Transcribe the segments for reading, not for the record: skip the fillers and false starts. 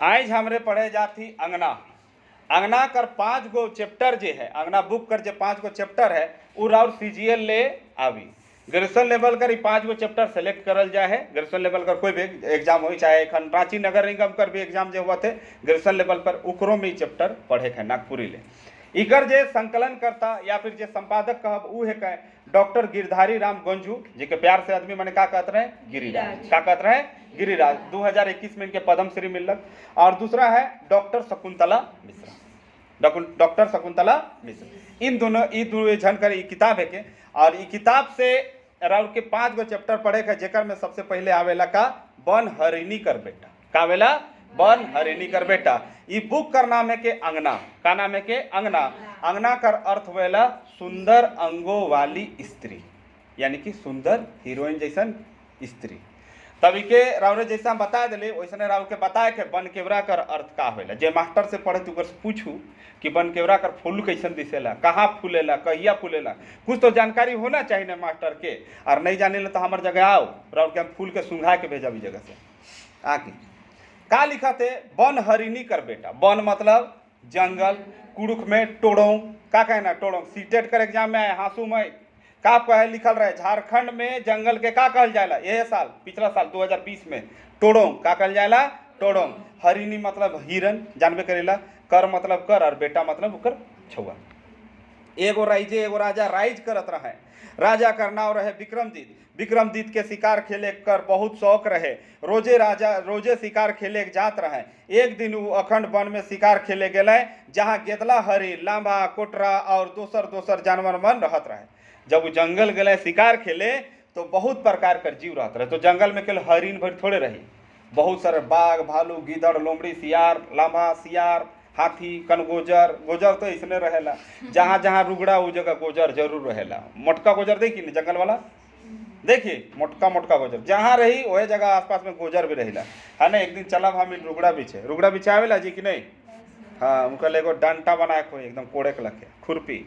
आज हमरे पढ़े जाती अंगना। अंगना कर 5 गो चैप्टर जे है, अंगना बुक कर जे 5 गो चैप्टर है उ और सीजीएल ले आवी। ग्रेजुएशन लेवल कर 5 गो चैप्टर सेलेक्ट करल जाए है। ग्रेजुएशन लेवल कर कोई भी एग्जाम हो, चाहे एखन रांची नगर निगम कर भी एग्जाम जो हुआ थे ग्रेजुएशन लेवल पर, उकरो में चैप्टर पढ़े है नागपुरी ले। इकर जे संकलन करता या फिर जे संपादक कहब उ है कहे डॉक्टर गिरधारी राम गंजू, जी के प्यार से आदमी मैंने का कहते रहे गिरिराज, का कहते रहे गिरिराज। 2021 में इनके पद्म श्री मिलक। और दूसरा है डॉक्टर शकुंतला मिश्रा, डॉक्टर शकुंतला मिश्रा। इन दोनों जन कर किताब है के, और ये किताब से राउर के 5 गो चैप्टर पढ़े के, जेकर में सबसे पहले आवेला का बन हरिणी कर बेटा, का आवेला बन हरिणी कर बेटा। ये बुक कर नाम है के अंगना, का नाम है के अंगना। अंगना कर अर्थ वेला सुंदर अंगों वाली स्त्री, यानी कि सुंदर हीरोइन जैसन स्त्री। तभी के राउरे जैसा बता दिले वैसने राउर के बताए के बन केवरा कर अर्थ का होएला। जे मास्टर से पढ़े तू पूछू कि बन केवरा कर फूल कैसन दिसेला, कहाँ फूलेला, कहिया फूलेला, कुछ तो जानकारी होना चाहिए ना मास्टर के। और नहीं जाने तो हमारे जगह आओ, राउर के हम फूल के सुंघा के भेजा भी जगह से आके। का लिखा थे बन हरिणी कर बेटा। बन मतलब जंगल, कुड़ुख में टोड़ों, का कहना टोड़ों। सीटेट कर एग्जाम में आए हासू में का कहे लिखल रहे झारखंड में जंगल के का कहल जाएला, यह साल पिछला साल 2020 में टोड़ों का कहल जाएला टोड़ों। हरिणी मतलब हिरन जानबे करेला, कर मतलब कर, और बेटा मतलब उकर छुआ। एगो राइजे एगो राजा राइज करत रहे। राजा कर नाम रहे विक्रमजीत। विक्रमजीत के शिकार खेले कर बहुत शौक रहे। रोजे शिकार खेले जात रहे। एक दिन वो अखंड वन में शिकार खेले गए, जहाँ गेदला, हरिण, लांबा, कोटरा और दोसर जानवर मन रहत रहे। जब वो जंगल गए शिकार खेले तो बहुत प्रकार कर जीव रहते रहे। तो जंगल में केवल हरिण भर थोड़े रही, बहुत सारे बाघ, भालू, गिदड़, लोमड़ी, सियार, लांबा, सियार, हाथी, कनगोजर। गोजर तो इसने रहेला, जहाँ जहाँ रुगड़ा वो जगह गोजर जरूर रहेला। मोटका गोजर देखी ना जंगल वाला, देखिए मोटका गोजर जहाँ रही वही जगह आसपास में गोजर भी रहेला, है ना। एक दिन चलब हम रुगड़ा बीछे, रुगड़ा बीछे आवेला जी कि नहीं। हाँ, उनका एगो डंटा बनाए कोई एकदम कोड़े के लखे खुरपी।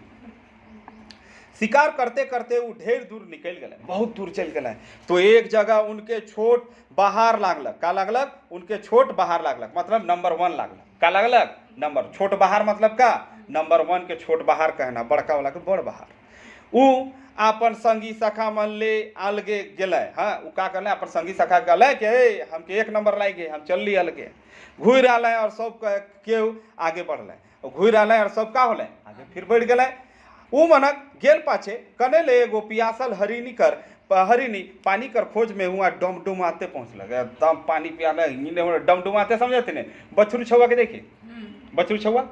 शिकार करते करते वो ढेर दूर निकल गए, बहुत दूर चल गए। तो एक जगह उनके छोट बाहर लागलक, का लागलक उनके छोट बाहर लागलक, मतलब नंबर 1 लागलक, का लागलक नंबर। छोट बाहर मतलब का नंबर 1 के छोट बाहर कहना, बड़का वाला के बड़ बाहर। उ अपन संगी सखा मन ले अलगे गेले। हाँ, उ का करले अपन संगी सखा गले के हमके 1 नंबर लाग गए, हम चलली अलगे। घूर आले और सब केहू आगे बढ़ले, घूर आले और सब का होले आगे फिर बढ़ गए। उ मनक गेल पाछे कने ले एगो पियासल हरिणी पानी कर खोज में हुआ डमडुमाते पहुँचल। एकदम पानी पियाले डमडुमाते, समझते ने बछरू छुआ के देखिए, बछरू छुआ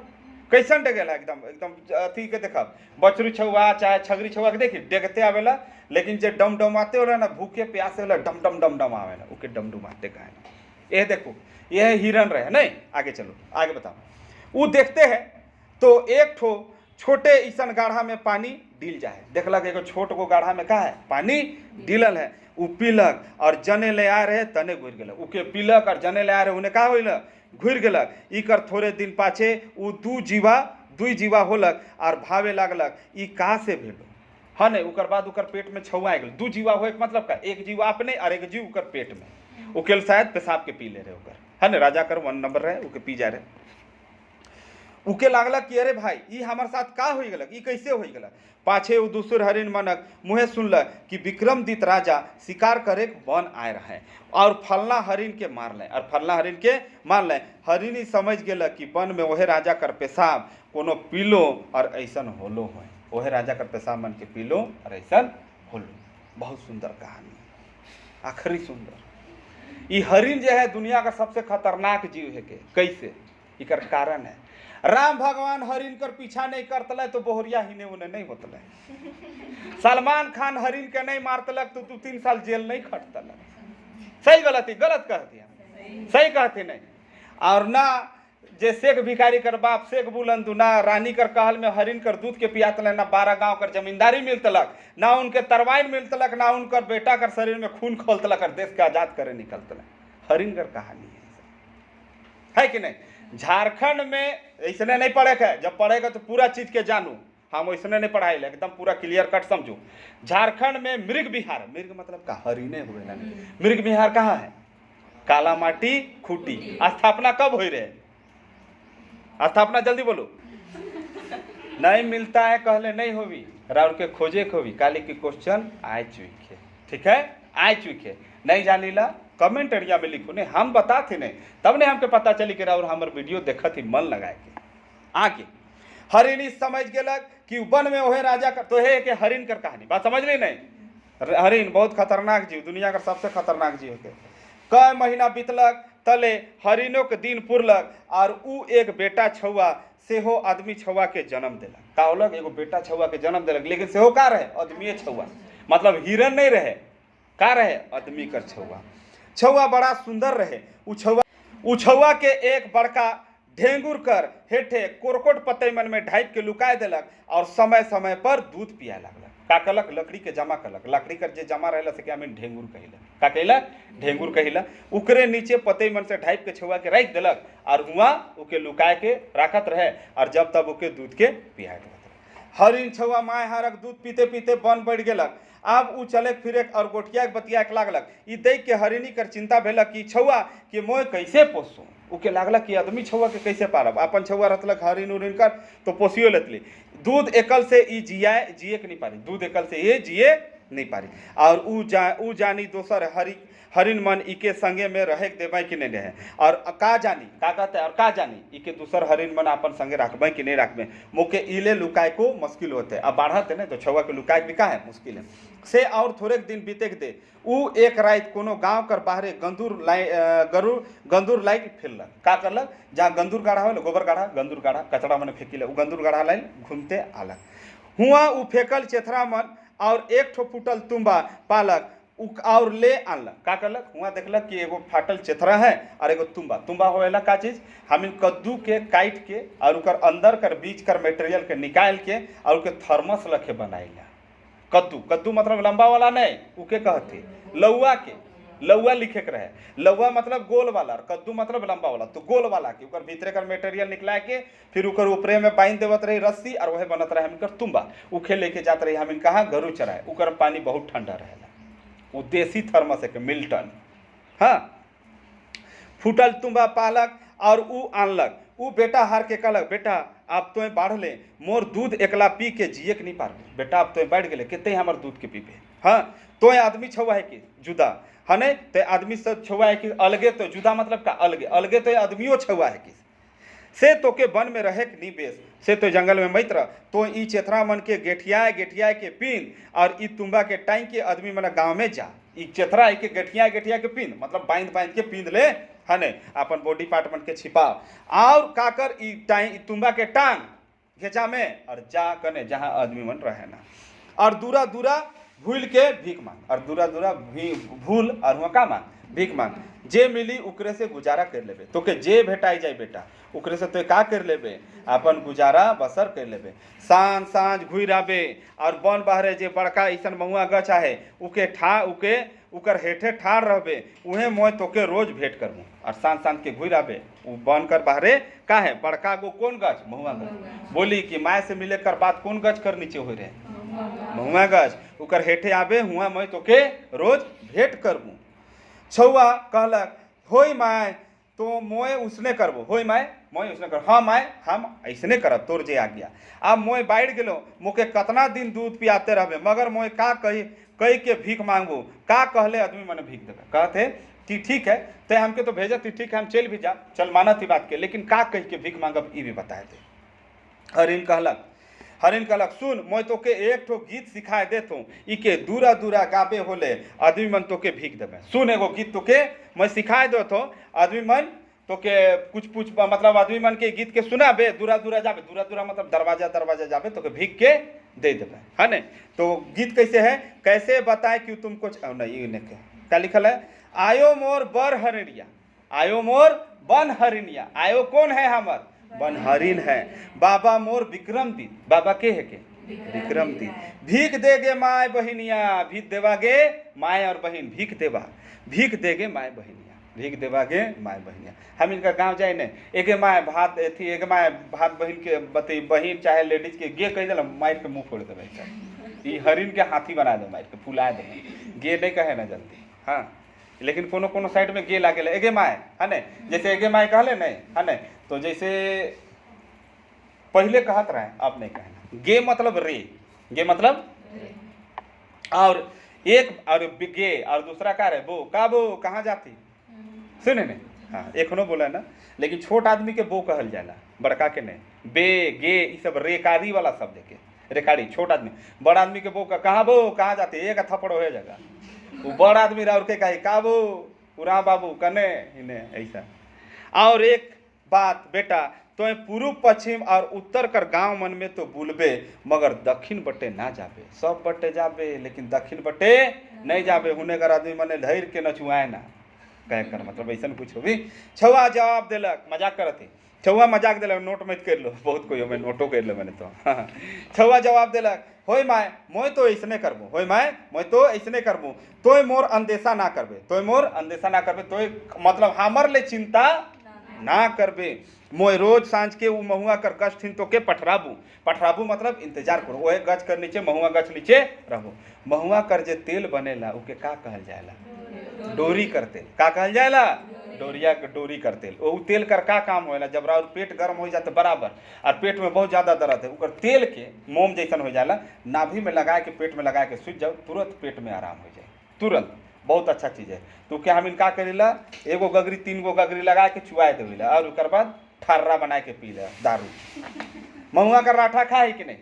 कैसन डेगेला एकदम अथी के देखा। बछरू छुआ चाहे छगरी छुआ के देखिए डेगते आवेला, लेकिन जे डमडमाते होला ना भूखे प्यासे होला डम आवेला, उके डमडमाते कहे। ये देखो यह हिरन रहे नहीं। आगे चलो, आगे बताओ। वो देखते हैं तो एक ठो छोटे ईसन गाढ़ा में पानी डील जाए। देखलक एगो छोट गो गाढ़ा में का है पानी डीलल है। उ पीलक और जने ले आ रहे तने घुर गेलक, उके पीलक और जने ले आ रहे उन्हें का होल घुर गेलक। इकर थोड़े दिन पाछे उ दू जीवा होलक और भावे लागलक ई का से भेलो, है नहीं। उकर बाद उकर पेट में छुआ गेल। 2 जीवा हो मतलब का एक जीवा अपने और एक जीव उकर पेट में। उकेल शायद पेशाब के पी ले रहे उकर, है ना। राजा कर 1 नंबर रहे, उके पी जा रहे। उके लागलक कि अरे भाई ई हमारे साथ का हो गलक, ई कैसे हो गलक। पाछे वो दूसर हरिण मनक मुँहे सुनलक कि विक्रमदित राजा शिकार करे वन आए रहे और फलना हरिण के मार लें, और फलना हरिण के मार लें। हरिणी समझ गेलक कि वन में वह राजा कर पेशाब कोनो पीलो और ऐसन होलो हो, वह राजा कर पेशाब मन के पीलो और ऐसन होलो। बहुत सुंदर कहानी, आखिरी सुंदर। ये हरिण जो है दुनिया का सबसे खतरनाक जीव है के, कैसे इकर कारण है। राम भगवान हरिण कर पीछा नहीं करतले तो बोहरिया हिने उन्हें नहीं होतले। सलमान खान हरिण के नहीं मारतलक तो 2-3 साल जेल नहीं खटतलक। सही गलती, गलत कहती है, सही कहती नहीं। और ना जे शेख भिखारी कर बाप शेख बुलंदू, ना रानी कर कहल में हरिण कर दूध के पियातले, ना 12 गांव कर जमींदारी मिलतलक, ना उनके तरवाइन मिलतलक, ना उनकर बेटा कर शरीर में खून खोलतलक और देश के आजाद करे निकलतलक। हरिण कर कहानी है कि नहीं। झारखंड में इसने नहीं पढ़े है, जब पढ़ेगा तो पूरा चीज के जानू। हम इसने नहीं पढ़ाई एकदम पूरा क्लियर कट समझो। झारखंड में मृग विहार, मृग मतलब का हरिणे हुए ना, मृग विहार कहाँ है काला माटी खूटी। स्थापना कब हो रहे? स्थापना जल्दी बोलो। नहीं मिलता है कहले नहीं होगी, राउर के खोजे खोवी काली की क्वेश्चन आए चुके। ठीक है, आए चुके। नहीं जानीला कमेंट एरिया में लिखो ने, हम बता थे नहीं तब ने हमके पता चली कि राउर हमर वीडियो देखा थी मन लगाए के आके। हरिणी समझ गेलक कि वन में ओहे राजा का तो है कि हरिण कर कहानी बात समझ ली नहीं। हरिण बहुत खतरनाक जीव, दुनिया का सबसे खतरनाक जीव के। कई महीना बीतलक तले हरिणों के दिन पुरलक और उ एक बेटा छुआ सेहो आदमी छुआ के जन्म दिलक। का होलक? एगो बेटा छुआ के जन्म दिलक, लेकिन सेहो का रहे? आदमी छुआ, मतलब हिरण नहीं रहे, का रहे? आदमी कर छुआ। छुआ बड़ा सुंदर रहे। उ छुआ के एक बड़का ढेंगुर कर हेठे कोरकोट पतई मन में ढाइप के लुकाए दिलक और समय समय पर दूध पिया लगलक। का कलक? लकड़ी के जमा कलक। लकड़ी कर जे जमा रहला से क्या में ढेंगुर कहिला। का कहिला? ढेंगुर कहिला। उकरे नीचे पतई मन से ढाइप के छुआ के रख दिलक और हुआ उके लुकाए के राखत रहे और जब तब उके दूध के पिया करत। हरिण छुआ माय हारक दूध पीते पीते बन बढ़ गेलक। अब उ चले फिरे और गोटिया के बतिया के लागलक। ई देख के हरिणी कर चिंता भेलक कि छुआ के मोय कैसे पोसू। उके लागलक कि आदमी छुआ के कैसे पारब। अपन छुआ रहतलक हरिण उरिण कर तो पोसियो लेतली। दूध एकल से ई जिए के नहीं पारी, दूध एकल से ये जिए नहीं पारी। और उ जानी दोसर हरिण मन इके संगे में रहे देवे कि नहीं रहे। और का जानी का कहते और का जानी इके दूसर हरिण मन अपन संगे रखबे कि नहीं रखबे। मुके इले लुकाए को मुश्किल होते। अब बढ़त है ना तो छुआ के लुकाए भी का है मुश्किल है से। और थोड़े दिन बीते के दे उ एक रात कोनो गांव कर बाहरे गंदूर लाइट फिरलक। का करलक? जहाँ गंदूर गाढ़ा हो गोबर गाढ़ा गंदूर गाढ़ा कचड़ा मन फेंकिले उ गंदूर गाढ़ा लाइन घूमते आलक। हुआ उ फेंकल चेथरा मन और एक ठो फूटल तुम्बा पालक और ले आनलक। का करलक? हुआ देखलक कि एगो फाटल चेथरा है और एगो तुम्बा होएला का चीज? हम कद्दू के काट के और उकर अंदर कर बीच कर मटेरियल के निकाल के और उके थर्मस लखे बनाइला। कद्दू मतलब लंबा वाला नहीं, उके कहते लौआ के। लौआ लिखे के रहे। लौआ मतलब गोल वाला, कद्दू मतलब लंबा वाला। तो गोल वाला के उकर भीतरे कर मटेरियल निकला के फिर उकर ऊपरे में बांध देवत रही रस्सी और वह बनत रहे हमकर तुम्बा। उखे लेके जात रही हम कहाँ? गरु चराए। उकर पानी बहुत ठंडा रहेला। वो देसी थर्मस है मिल्टन। हाँ, फूटल तुम्बा पालक और उ आनलक। उ बेटा हार के कहलक बेटा आप तो बाढ़ ले, मोर दूध एकला पी के जिए के नहीं पारबे। बेटा अब तो बढ़ गए कितने हमार दूध के पीबे। हाँ तो आदमी छुआ है कि जुदा है नहीं तो आदमी सब छुआ है कि अलगे। तो जुदा मतलब का? अलगे तो आदमियों छुआ है कि से तो के वन में रहे के नहीं बेस से तो जंगल में मैत्र तो ई चेथरा मन के गेठिया के पीन और ई तुम्बा के टाइम के आदमी मन गाँव में जा। ई चेथरा के गेठिया के पीन मतलब बांध के पीन ले है नहीं अपन बॉडी पार्ट मन के छिपाओ और काकर ई तुम्बा के टांग घेचा में और जा कने जहाँ आदमी मन रहे ना। और दूरा भूल के भीख मांग और दूरा भूल और हुआ का मांग? भीख मांग। जे मिली उकरे से गुजारा कर लेबे। तो के जे भेटाई जाए बेटा उकरे से तो का कर लेबे? अपन गुजारा बसर कर लेबे। सांझ घुर आबे और बन बाहरे जे बड़का ऐसन महुआ गछ आहे उके उकर हेठे ठाड़ रहबे। उहे मोय तोके रोज भेंट करबू और सांझ के घुर आबे। उ बन कर बाहरे का है बड़का गो कौन गछ? महुआ गछ। बोली कि माय से मिले कर बात कौन गछ कर नीचे हो रहे? महुआ गछ। उकर हेठे आबे हुआ मैं तोके रोज भेंट करबू। छुआ कहलक होई माय तो मोय उसने करबो। होई माय मोय उसने कर। हाँ माय हम ऐसने करब तोर जे आ गया। अब मोय बैठ गेलो मोके कतना दिन दूध पियाते रहबे मगर मोय का कही के भीख मांगबो। का कहले आदमी मने भीख देबे। कहते कि ठीक है ते हमके तो भेजत ठीक है हम चल भी जा चल मानत ही बात के लेकिन का कह के भीख मांगब ई भी बताए दे। हरिण कहलक सुन मैं तोके एक ठो गीत सिखाए देत हूँ इके दूरा गाबे होले आदमी मन तोके भीख देवे। सुन एगो गीत तोके मैं सिखाए देत हूँ आदमी मन तोके कुछ मतलब आदमी मन के गीत के सुनाबे दूरा जाबे। दूरा मतलब दरवाजा जाबे तोके भीख के दे देवे है न। तो गीत कैसे है? कैसे बताए कि तुमको नहीं क्या लिखल है? आयो मोर बर हरिणिया आयो मोर बन हरिणिया। आयो कौन है? हमर बन हरिण है। बाबा मोर विक्रम दी। बाबा के है के? विक्रम दी। भीख देगे माय बहिनिया। भीख देवागे माय और बहन भीख देगे माय बहिनिया। भीख देवागे माय बहिनिया। हम इनका गांव जाए न एक माय भात थी एक माय भात बहन के बती बहन चाहे लेडीज के गे कह दिल मार के मुँह फोड़ देवे। ई हरिण के हाथी बना दे मार के फुला दे गे नहीं कहे ना जल्दी। हाँ लेकिन कोनो कोनो साइड में गे लागे एगे माय है ने, जैसे एगे माय कहले नहीं है ने, तो जैसे पहले कहत रहे अब नहीं कहना। गे मतलब रे, गे मतलब और एक और गे और दूसरा का रे बो, का बो कहाँ जाती सुने ने, हाँ एखनो बोला ना, लेकिन छोट आदमी के बो कहल जाला, बड़का के नहीं। बे गे ये सब रेकारी वाला शब्द के, रेकारी छोट आदमी। बड़ आदमी के बो कहाँ बो कहाँ जाते एक थप्पड़ हो जाएगा, वो बड़ आदमी और के कही का बो पूरा बाबू कने इन्हें ऐसा। और एक बात बेटा, तो पूर्व पश्चिम और उत्तर कर गांव मन में तो बुलबे, मगर दक्षिण बटे ना जाबे। सब बटे जाबे लेकिन दक्षिण बटे नहीं जाबे। हुने कर आदमी मने धैर के नचुआए ना कह कर, मतलब ऐसा कुछ भी। छुआ जवाब दिलक, मजाक करते छुआ मजाक दिलक, नोट मत कर लो, बहुत कोई मैं नोटो कर लो मैंने तो। छुआ जवाब दिलक, होय माय मोय तो ऐसने करबो, होय माय मोय तो ऐसने करबो, तोय मोर अंदेशा ना करबे, तोय मोर अंदेशा ना करबे, तोय मतलब हमर ले चिंता ना करबे। मोय रोज सांझ के वो महुआ कर गछ थिन तो के पठराबू, पठराबू मतलब इंतजार करो, ओए गछ कर नीचे महुआ गछ नीचे रहो। महुआ कर जे तेल बनेला उके का कहल जाएला, डोरी कर तेल। का कहल जाएला, डोरिया के डोरी कर तेल। वो तेल कर का काम होएला, जब राउर पेट गर्म हो जाते बराबर और पेट में बहुत ज्यादा दर्द है, उकर तेल के मोम जैसन हो जाएला, नाभि में लगा के पेट में लगा के सूझ जाओ, तुरंत पेट में आराम हो जाए, तुरंत। बहुत अच्छा चीज है। तो क्या हम इनका करेला, एगो गगरी 3 गो गगरी लगा के चुआए देवेला और उकर बाद ठर्रा बना के पी ले दारू। महुआ का राठा खाए कि नहीं?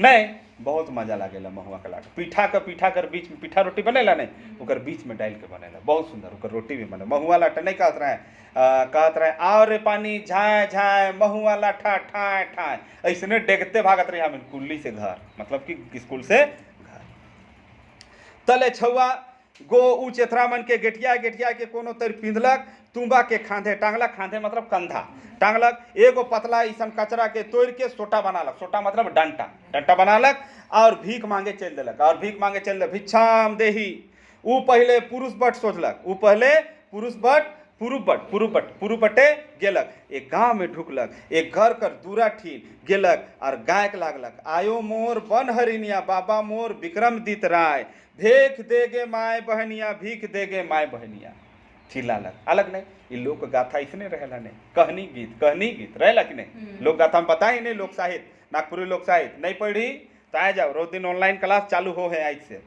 नहीं, बहुत मजा लागेला महुआ का लाठा। पीठा कर बीच में पीठा रोटी बनेला नहीं, उकर बीच में डाल के बनेला, बहुत सुंदर उकर रोटी भी बने। महुआ लाठा नहीं कहत रहे और रे पानी झाए झाए महुआ लाठा ठाए ठाए, ऐसने डेगते भागत रहे हम कुल्ली से घर, मतलब कि स्कूल से घर। तले छुआ गो ऊ चेथरा मन के गेठिया गेठिया के कोनो तर पिंधलक, तुम्बा के खांधे टांगलक, खांधे मतलब कंधा टांगलक, एगो पतला ईसन कचरा के तोड़ के सोटा बनालक, सोटा मतलब डंटा, डंटा बनालक और भीख मांगे चल देलक, और भीख मांगे चल दे भिक्षाम देही। ऊ पहले पुरुष बट सोचलक, ऊ पहले पुरुष बट पुरु बटे गेलक, एक गांव में ढुकलक, एक घर कर दूरा ठीन गेलक और गायक लागलक, आयो मोर बन हरिनिया बाबा मोर विक्रमदित राय, भेख देगे माय बहनिया भीख देगे माय बहनिया। चिल्लालक, अलग नहीं, ये लोक गाथा इसने रहेला नहीं, कहनी गीत रहेला कि नहीं? लोक गाथा में पता ही नहीं, लोक साहित्य नागपुरी लोक साहित्य नहीं पढ़ी तो आ जाओ, रोज दिन ऑनलाइन क्लास चालू हो है आज से।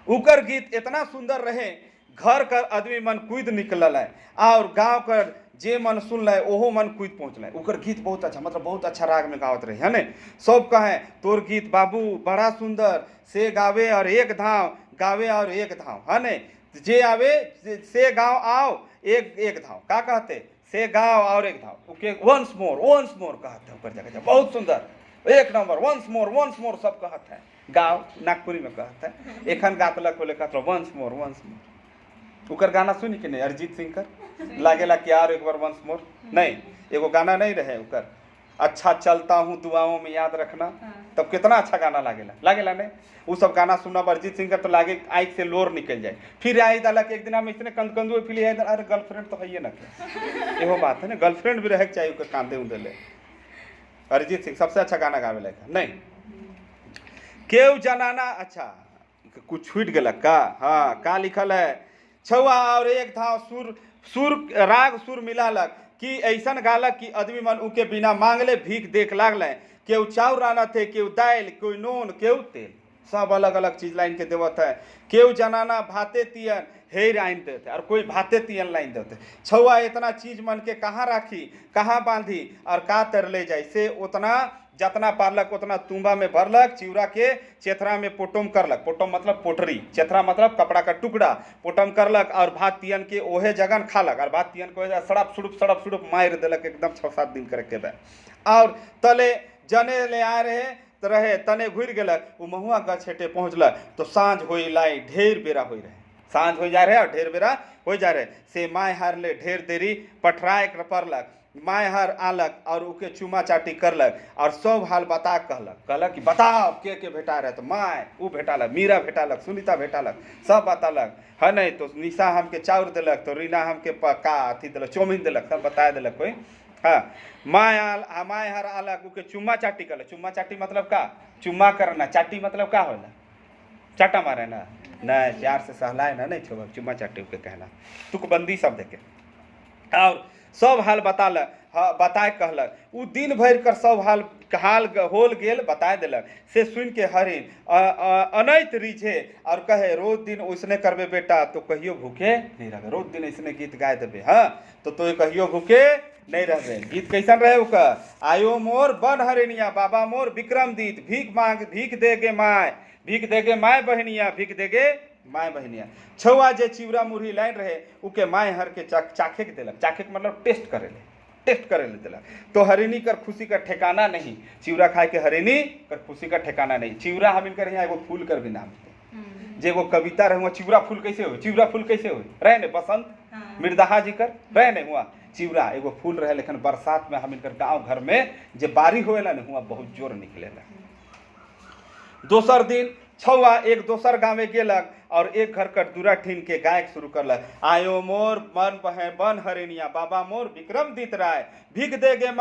उकर गीत इतना सुंदर रहे, घर कर आदमी मन कूद निकलल है और गांव कर जे मन सुन है ओहो मन कूद पहुँचल है। उकर गीत बहुत अच्छा, मतलब बहुत अच्छा राग में गावत रहे है ने। सब कहे तोर गीत बाबू बड़ा सुंदर, से गावे और एक धाव, गावे और एक धाव है ने, जे आवे से गाँव आओ एक धाव, का कहते से गाँव और एक धाव, ओके वंस मोर कहते हैं, ऊपर जगह बहुत सुंदर, एक नंबर, वंस मोर सब कहते हैं। गाँव नागपुरी में कहते हैं, एखन गातलक बोले कहते वंस मोर। उकर गाना सुनी कि नहीं, अरिजीत सिंह कर लागेला कि यार एक बार वंस मोर नहीं, एगो गाना नहीं रहे उकर, अच्छा चलता हूँ दुआओं में याद रखना, तब कितना अच्छा गाना लागेला नहीं। वो सब गाना सुनना अरिजीत सिंह का तो लागे आँख से लोर निकल जाए। फिर आई दालक एक दिन हम इतने कंदू फिर अरे गर्लफ्रेंड तो है ये ना, एगो बात है ना, गर्लफ्रेंड भी रहे चाहिए उनके कांदे उन्दे ले। अरिजीत सिंह सबसे अच्छा गाना गावे लगा नहीं। केव जनाना, अच्छा कुछ छूट गलक का, हाँ का लिखल है, छुआ और एक धाव सुर राग सुर मिलालक, कि ऐसन गालक कि आदमी मन उके बिना मांगले भीख देख लागल, केहू चाउर आना थे, केहू दाल, कोई नून, केहू तेल, सब अलग अलग चीज लाइन के देवत है। केहू जनाना भाते तियन हेर आइन देते और कोई भाते तियन लाइन देते। छुआ इतना चीज मन के कहाँ राखी, कहाँ बांधी और का तर ले जाए, से उतना जतना पारलक उतना तुम्बा में भरलक, चिवरा के चेथरा में पोटम करलक, पोटम मतलब पोटरी, चेथरा मतलब कपड़ा का टुकड़ा, पोटम करलक और भात तियन के ओहे जगन खालक, और भात तियन को सड़प सुड़प मार देलक एकदम 6-7 दिन करके बे। और तले जने ले आए रहे तने घुर गेलक, वो महुआ गछ हेटे पहुँचलक, तो साँझ हो लाई, ढेर बेरा हो रहे, साँझ हो जा रहे और ढेर बेरा हो जा रहे, से माय हार ले ढेर देरी पठराए पड़लक, माय हर आलक और उके चुमा चाटी करलक और सब हाल बता कहलक कि बताओ के भेटा रहे, तो माय ऊ भेटालक, मीरा भेटालक, सुनीता भेटालक, सब बतालक है नहीं। तो निशा हमके चाउर दिलक, तो रीना हमके का अथी दिलक, चौमिन दिलक, सब बता दिलक कोई। हाँ माय हर आलक उके चुम्मा चाटी करलक, चुम्मा चाटी मतलब का, चुम्मा करना, चाटी मतलब का होला, चाटा मारे ना, नहीं प्यार से सहलाए ना नहीं छोड़ चुम्मा चाटे के कहना तुकबंदी शब्द के और सब हाल बतालक बताए कहलक उ दिन भर कर सब हाल होल गेल बताए दिलक से सुन के हरिण अनैत रिझे और कहे रोज दिन ओसने करबे बेटा तो कहियो भूखे नहीं रहे रोज दिन ऐसने गीत गाय देबे हाँ तो कहियो भूखे नहीं रहे गीत कैसन रहे ओकर आयो मोर बन हरिणिया बाबा मोर विक्रमदीत भीख देगे माय बहनिया भीख देगे माय बहनिया छौआ जे चिवरा मुरही लाइन रहे उके माय हर के चाखे के दिलक चाखे के मतलब टेस्ट करे ले दिलक तो हरिणी कर खुशी का ठिकाना नहीं चिवरा खाए के हरिणी कर खुशी का ठिकाना नहीं चिवरा हम इनकर यहाँ एगो फूल कर भी नाम थे जे एगो कविता रहे चिवरा फूल कैसे हो रहे ने बसंत मृदहा जी कर रहे ने हुआ चिवरा एगो फूल रहे लेकिन बरसात में हम इनकर गाँव घर में जे बारी होएला ने हुआ बहुत जोर निकलेला दोसर दिन छौआ एक दोसर गाँव में गेलक और एक घर कर दूरा ठीन के गायक शुरू करलक आयो मोर बन हरिणिया बाबा मोर विक्रमदीत राय भीख देगे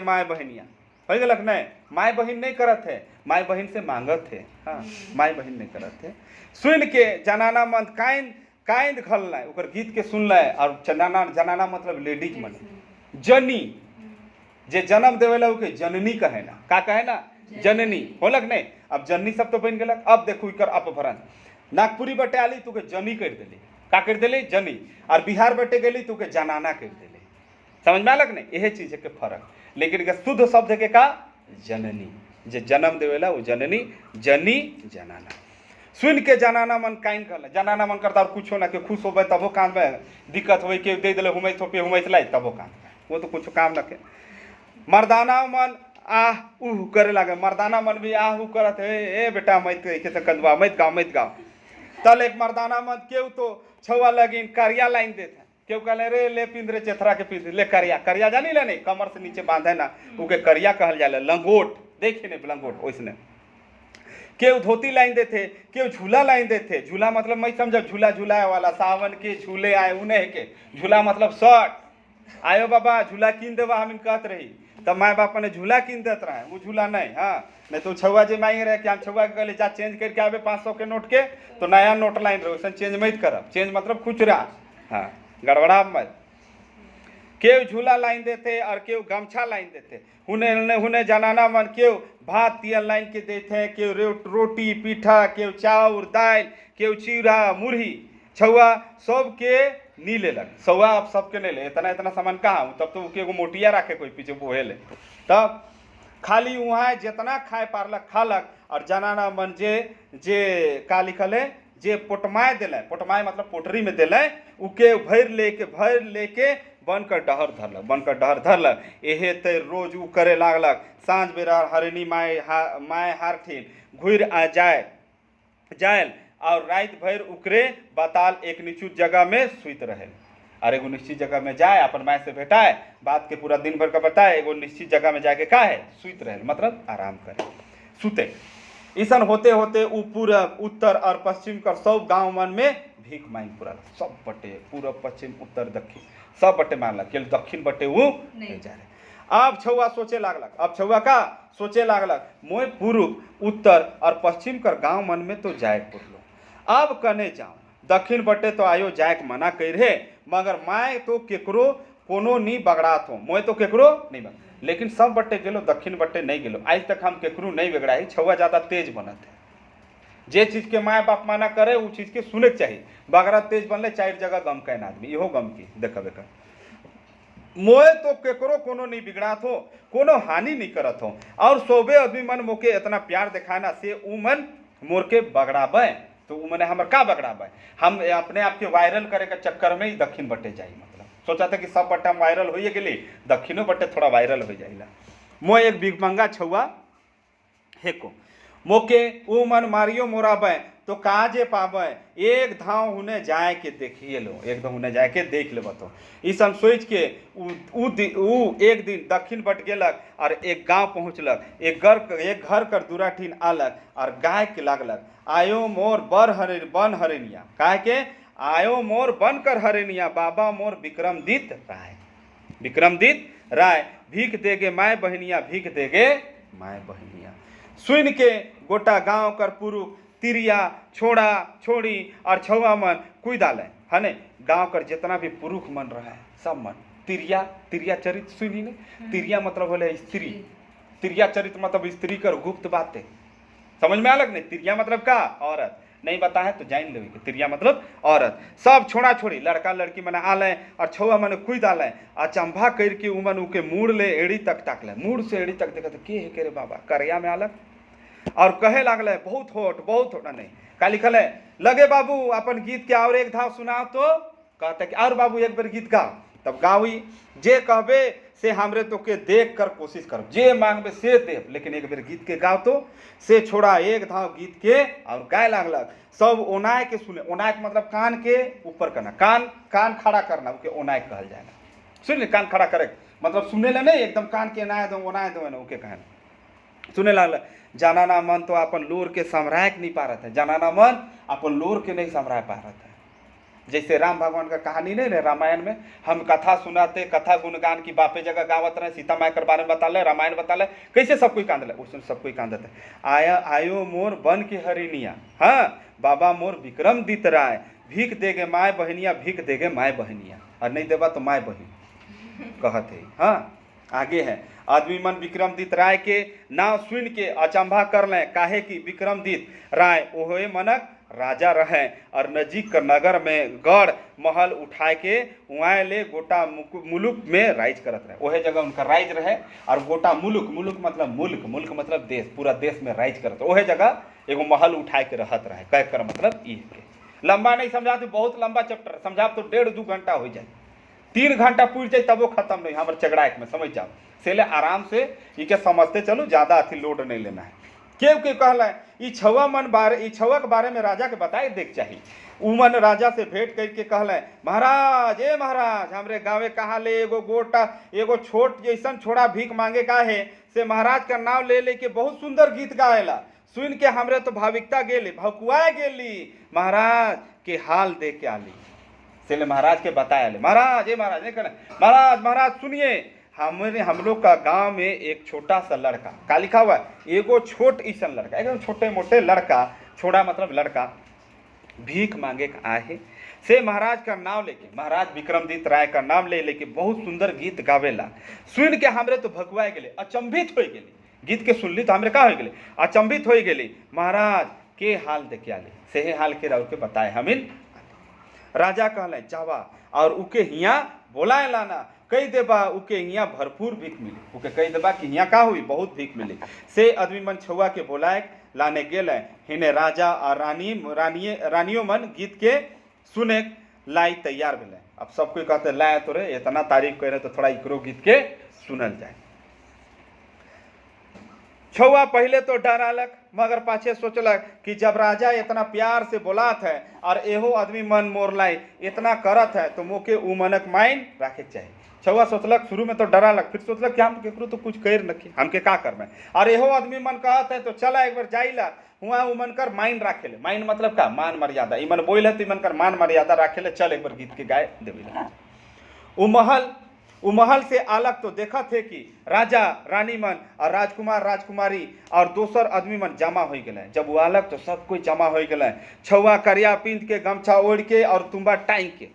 माय बहनिया हो गलक नहीं माय बहन नहीं करत है माय बहन से मांगत है हाँ माय बहन नहीं करत है सुन के जनाना मंद काइंद घल ओकर गीत के सुन और जनाना मतलब लेडीज मने जनी जे जन्म देवेला ओके जननी कहे ना का कहे ना जननी होलक नहीं अब जननी सब तो बन गलक अब देखो इकर अपभरण नागपुरी बटे आली तू के जनी कर दिली का कर दिली जनी और बिहार बटे गली तू के जनाना कर दिली समझ में आलक नहीं यही चीज के फर्क लेकिन शुद्ध शब्द के का जननी जे जन्म देवेला वो जननी जनी जनाना सुन के जनाना मन काइन कर जनाना मन करता और कुछ ना के खुश हो तबो काम में दिक्कत हो के दे दिले हुमई थोपे हुमई लाई तबो काम वो तो कुछ काम न के मर्दाना मन आह उह करे लगे मर्दाना मन भी आह उह करत ए बेटा मत के कंदवा मत गाँव तल एक मर्दाना मन केव तो छुआ लगिन करिया लाइन देते केव कहले रे ले पिंदरे चेथरा के पिंद ले करिया जानी ले नहीं कमर से नीचे बांधे ना उके करिया कहल जाले लंगोट देखे नहीं लंगोट वैसने केव धोती लाइन देते केव झूला लाइन देते झूला मतलब मैं समझ झूला झूलाए वाला सावन के झूले आए उन्हें के झूला मतलब शर्ट आयो बाबा झूला कीन देवा हम कहत रही तब माए बाप ने झूला कीन देते रहे वो झूला नहीं हाँ नहीं तो छुआ जे मांगे रहे कि हम छुआ के गले जा चेंज करके आवे 500 के नोट के तो नया नोट लाइन रहे वैसे चेंज मत करब चेंज मतलब खुचरा हाँ गड़बड़ा मत केव झूला लाइन देते और केव गमछा लाइन देते हुने जनाना मन केव भात तियल लाइन के देते केव रोटी पीठा केव चाउर दाल केव चिवड़ा मुरही छुआ सब के नी लेलक सौआ अब सबके नहीं ले इतना सामान कहाँ हूँ तब तो एगो मोटिया रखे कोई पीछे बोहे ले तब खाली वहाँ जितना खाए पारलक खालक और जनाना मन जे का लिखल है जे पोटमाए दिले पोटमाए मतलब पोटरी में दिले उके भर लेके बनकर डहर धरलक एहे ते रोज उ करे लागलक सांझ बेरा हरिणी माय हारठिन घुर आ जायल और रात भर उकरे बताल एक निश्चित जगह में सुत रहे और एगो निश्चित जगह में जाए अपन माय से भेटाए बात के पूरा दिन भर का बताए एगो निश्चित जगह में जाके का है सुत रहे मतलब आराम करे सुते ऐसा होते होते उ पूरा उत्तर और पश्चिम कर सब गाँव मन में भीख मांग पूरा सब बटे पूर्व पश्चिम उत्तर दक्षिण सब बटे मारलक केवल दक्षिण बटे वो नहीं जा रहे अब छुआ सोचे लागलक मोय पूर्व उत्तर और पश्चिम कर गाँव मन में तो जाए पुरलो अब कने जाऊँ दक्षिण बटे तो आयो जाए मना कर रहे मगर माय तो केकरो कोनो नहीं बगड़ात हो मोय तो केकरो नहीं बगड़ लेकिन सब बटे गेलो दक्षिण बटे नहीं गेलो आज तक हम केकरो नहीं बिगड़ाई छुआ ज़्यादा तेज बनत है जे चीज के माय बाप माना करे वो चीज के सुने के चाहिए बगड़ा तेज बनले 4 जगह गम कैन आदमी इहो गम की देखबे कर मोए तो केकरो कोनो नहीं बिगड़ात हो कोनो हानि नहीं करत हो और सोबे आदमी मन मोके इतना प्यार दिखाना से उ मन मोर के बगड़ाबे तो उ मने हमर का बगड़ाबे हम अपने आप के वायरल करे के चक्कर में ही दक्षिण बटे जाई मतलब सोचा था कि सब बटे हम वायरल होइए गेली दक्षिणों बटे थोड़ा वायरल हो जाइला मोए एक बिगमंगा छुआ हेको मोके उ मन मारियो मोराबे तो कहाँ जे पाबे एक धाव उन्हें जाए के देखिए लो एकदम उन्हें जाए के देख ले तो ईसन सोच के उ एक दिन दक्षिण बट गेलक और एक गांव पहुँचलक एक घर कर दूरा ठीन आलक और गाय के लागलक आयो मोर बन हरिणिया काहे के आयो मोर बन कर हरिणिया बाबा मोर विक्रमदीत राय भीख देगे माय बहनिया भीख देगे माय बहनिया सुन के गोटा गांव कर पुरुष तिरिया छोड़ा छोड़ी और छौआ मन कुई डाले है ने गांव कर जितना भी पुरुष मन रहा है सब मन तिरिया तिरिया चरित्र सुनी ने तिरिया मतलब बोले स्त्री तिरिया चरित्र मतलब स्त्री कर गुप्त बातें समझ में अलग नहीं तिरिया मतलब का औरत नहीं बता है तो जान लो तिरिया मतलब औरत सब छोड़ा छोड़ी लड़का लड़की मने आले और छौआ मने खुद आले अचंभा करके उमन उके मूड़ ले एड़ी तक ताकले मूड़ से एड़ी तक देखा के है के रे बाबा करिया में अलग और कहे लागले बहुत होट नहीं का लिखल है लगे बाबू अपन गीत के और एक धाव सुनाओ तो कहते कि और बाबू एक बार गीत गाओ तब गावी जे कहबे से हमरे तो के देख कर कोशिश कर जे मांगबे से देव लेकिन एक बार गीत के गाओ तो से छोड़ा एक धाव गीत के और गाय लागलक सब ओनाय के सुने ओनाय के मतलब कान के ऊपर करना कान खड़ा करना उके ओनाय कहल जाएगा सुन कान खड़ा करे मतलब सुने ले नहीं एकदम कान के नाय दो ओनाय दो ना उके कहना सुने लागल जानाना मन तो अपन लोर के संभराय नहीं पा रहा था जानाना मन अपन लोर के नहीं संभराय पा रहा था जैसे राम भगवान का कहानी नहीं है रामायण में हम कथा सुनाते कथा गुणगान की बापे जगह गावत रहे सीता माई के बारे में बता ले रामायण बता ले कैसे सब कोई कांद ले उसमें सब कोई कांदत है आयो मोर बन के हरिनिया हाँ बाबा मोर विक्रम दित राय भीख देगे माय बहनिया भीख देगे माय बहनिया और नहीं देवा तो माय बहन कहते है हाँ आगे है आदमी मन विक्रमदित राय के नाम सुन के अचंभा कर लें काहे कि विक्रमदित राय ओहे मनक राजा रहे और नजीक कर नगर में गढ़ महल उठाए के वहाँ ले गोटा मुलुक में राइज करत रहे ओहे जगह उनका राइज रहे और गोटा मुलुक मतलब मुल्क मतलब देश पूरा देश में राइज करत ओहे जगह एगो महल उठाए के रहत रहे कह कर मतलब ई के लंबा नहीं समझा तो बहुत लंबा चैप्टर समझा तो 1.5-2 घंटा हो जाए 3 घंटा पूछ जाए तब वो खत्म नहीं हमारे चगड़ाए में समझ जाओ सेले आराम से इके समझते चलो ज्यादा अथी लोड नहीं लेना है के कहला ई छवा के बारे में राजा के बताए देख चाहिए उमन राजा से भेंट करके कहला महाराज ए महाराज हमरे गाँवे कहाँ ले एगो गोटा एगो छोट जैसन छोड़ा भीख मांगे का है से महाराज का नाम ले लेके बहुत सुंदर गीत गाएला सुन के हमरे तो भाविकता गेली भकुआ गेली महाराज के हाल दे के आली सेले महाराज के बताया ले महाराज ए महाराज नहीं कहना महाराज सुनिए हम लोग का गांव में एक छोटा सा लड़का का लिखा हुआ एगो छोट ईसन लड़का एकदम छोटे मोटे लड़का छोड़ा मतलब लड़का भीख मांगे आए से महाराज का नाम लेके महाराज विक्रमदित राय का नाम ले लेके बहुत सुंदर गीत गावेला सुन के हमरे तो भगवाए गेले अचंभित हो गेली गीत के सुनली तो हमरे का हो गेले अचंभित हो गेली महाराज के हाल देखे आले से हाल के राउर के बताए हमिन राजा कहले जावा और उके हिया बोलाए लाना कही देबा उके हिया भरपूर भीख मिली उके कही देबा कि हिया का हुई बहुत भीख मिली से आदमी मन छुआ के बोलाए लाने गेले हिने राजा और रानियों मन गीत के सुने लाई तैयार भेले अब सब कोई कहते लाए तो रे इतना तारीफ करे तो थोड़ा इकरो गीत के सुनल जाए छौआ पहले तो डरालक मगर पाछे सोचलक कि जब राजा इतना प्यार से बोलात है और एहो आदमी मन मोर लाई इतना करत है तो मोके उ मनक माइन रखे चाहिए छौआ सोचलक शुरू में तो डरालक फिर सोचलक कि हम केकरो तो कुछ कर नखी हमके का करना और एहो आदमी मन कहत है तो चला एक बार जाइला हुआ उ मन कर माइन राखे ले माइन मतलब का मान मर्यादा ई मन बोल है तो मन कर मान मर्यादा राखे ले चल एक बार गीत के गाय देवे उ महल से अलग तो देखा थे कि राजा रानी मन और राजकुमार राजकुमारी और दोसर आदमी मन जमा हो गए जब वो अलग तो सब कोई जमा हो गए छौआ करिया पिंध के गमछा ओढ़ के और तुम्बा टाइंग के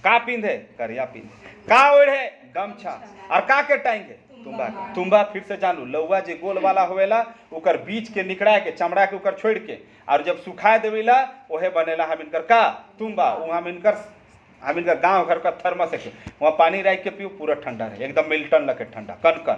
का पिंधे करिया पिंध का ओढ़े गमछा और का के टाइंग है तुम्बा फिर से जानू लौवा जे गोल वाला होवेला उकर बीच के निकड़ा के चमड़ा के उकर छोड़ के और जब सुखा देवेला ओहे बनेला हम इनकर का तुम्बा हम इनका गांव घर का थर्मस है वहाँ पानी रख के पियो पूरा ठंडा रहे एकदम मिल्टन लगे ठंडा कन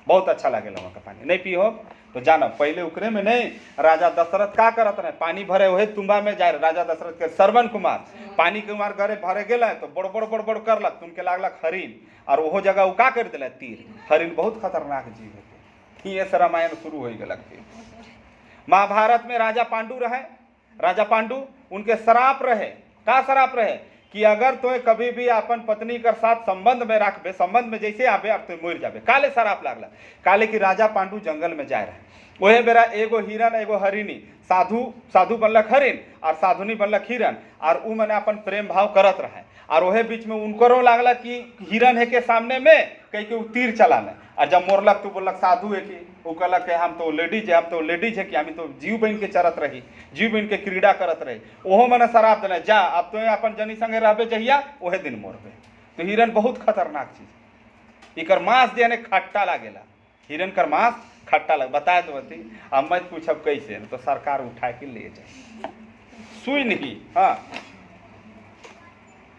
बहुत अच्छा लगेगा वहाँ का पानी नहीं पियो तो जाना पहले उकरे में नहीं राजा दशरथ का करत रहे पानी भरे वही तुम्बा में जाए राजा दशरथ के श्रवण कुमार पानी कुमार घरे भरे गए तो बड़ करलक तुमके लागलक हरिन और वो जगह वो का कर दिला तीर हरिन बहुत खतरनाक जीव है ये से रामायण शुरू हो गया महाभारत में राजा पांडु रहे राजा पांडु उनके श्राप रहे का श्राप रहे कि अगर तो कभी भी अपन पत्नी के साथ संबंध में रखबे संबंध में जैसे आबे अब तो मर जाबे काले शराप लागला काले कि राजा पांडु जंगल में जाए रहे वही बेरा एगो हिरन एगो हरिणी साधु बनलक हरिण और साधुनी बनलक हिरन और उ मैंने अपन प्रेम भाव करत रहे और वही बीच में उनको लागला कि हिरन है के सामने में कह के तीर चलाना। और जब मोरलक तो बोलक साधु है कि वो कहलक हम तो लेडीज है, हम तो लेडीज है कि हम तो जीव बन के चरत रही, जीव बन के क्रीड़ा करत रही। ओहो मैंने शराब देना जा अब तो अपन जनी संगे रहबे जहिया ओहे दिन मोरबे। तो हिरन बहुत खतरनाक चीज, इकर मांस देने खट्टा लागेला, हिरन कर मांस खट्टा लग बताए तो बती। अब मत पूछब कैसे, तो सरकार उठा के ले जाए सुई नहीं। हाँ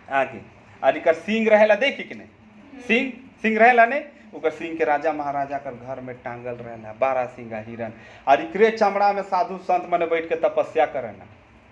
आगे और इकर सींग रहेला देखी कि नहीं, सींग रहेला ने उकर सींग के राजा महाराजा कर घर में टांगल रहेला 12 सींगा हिरन। और इकरे चमड़ा में साधु संत मने बैठ के तपस्या करेला,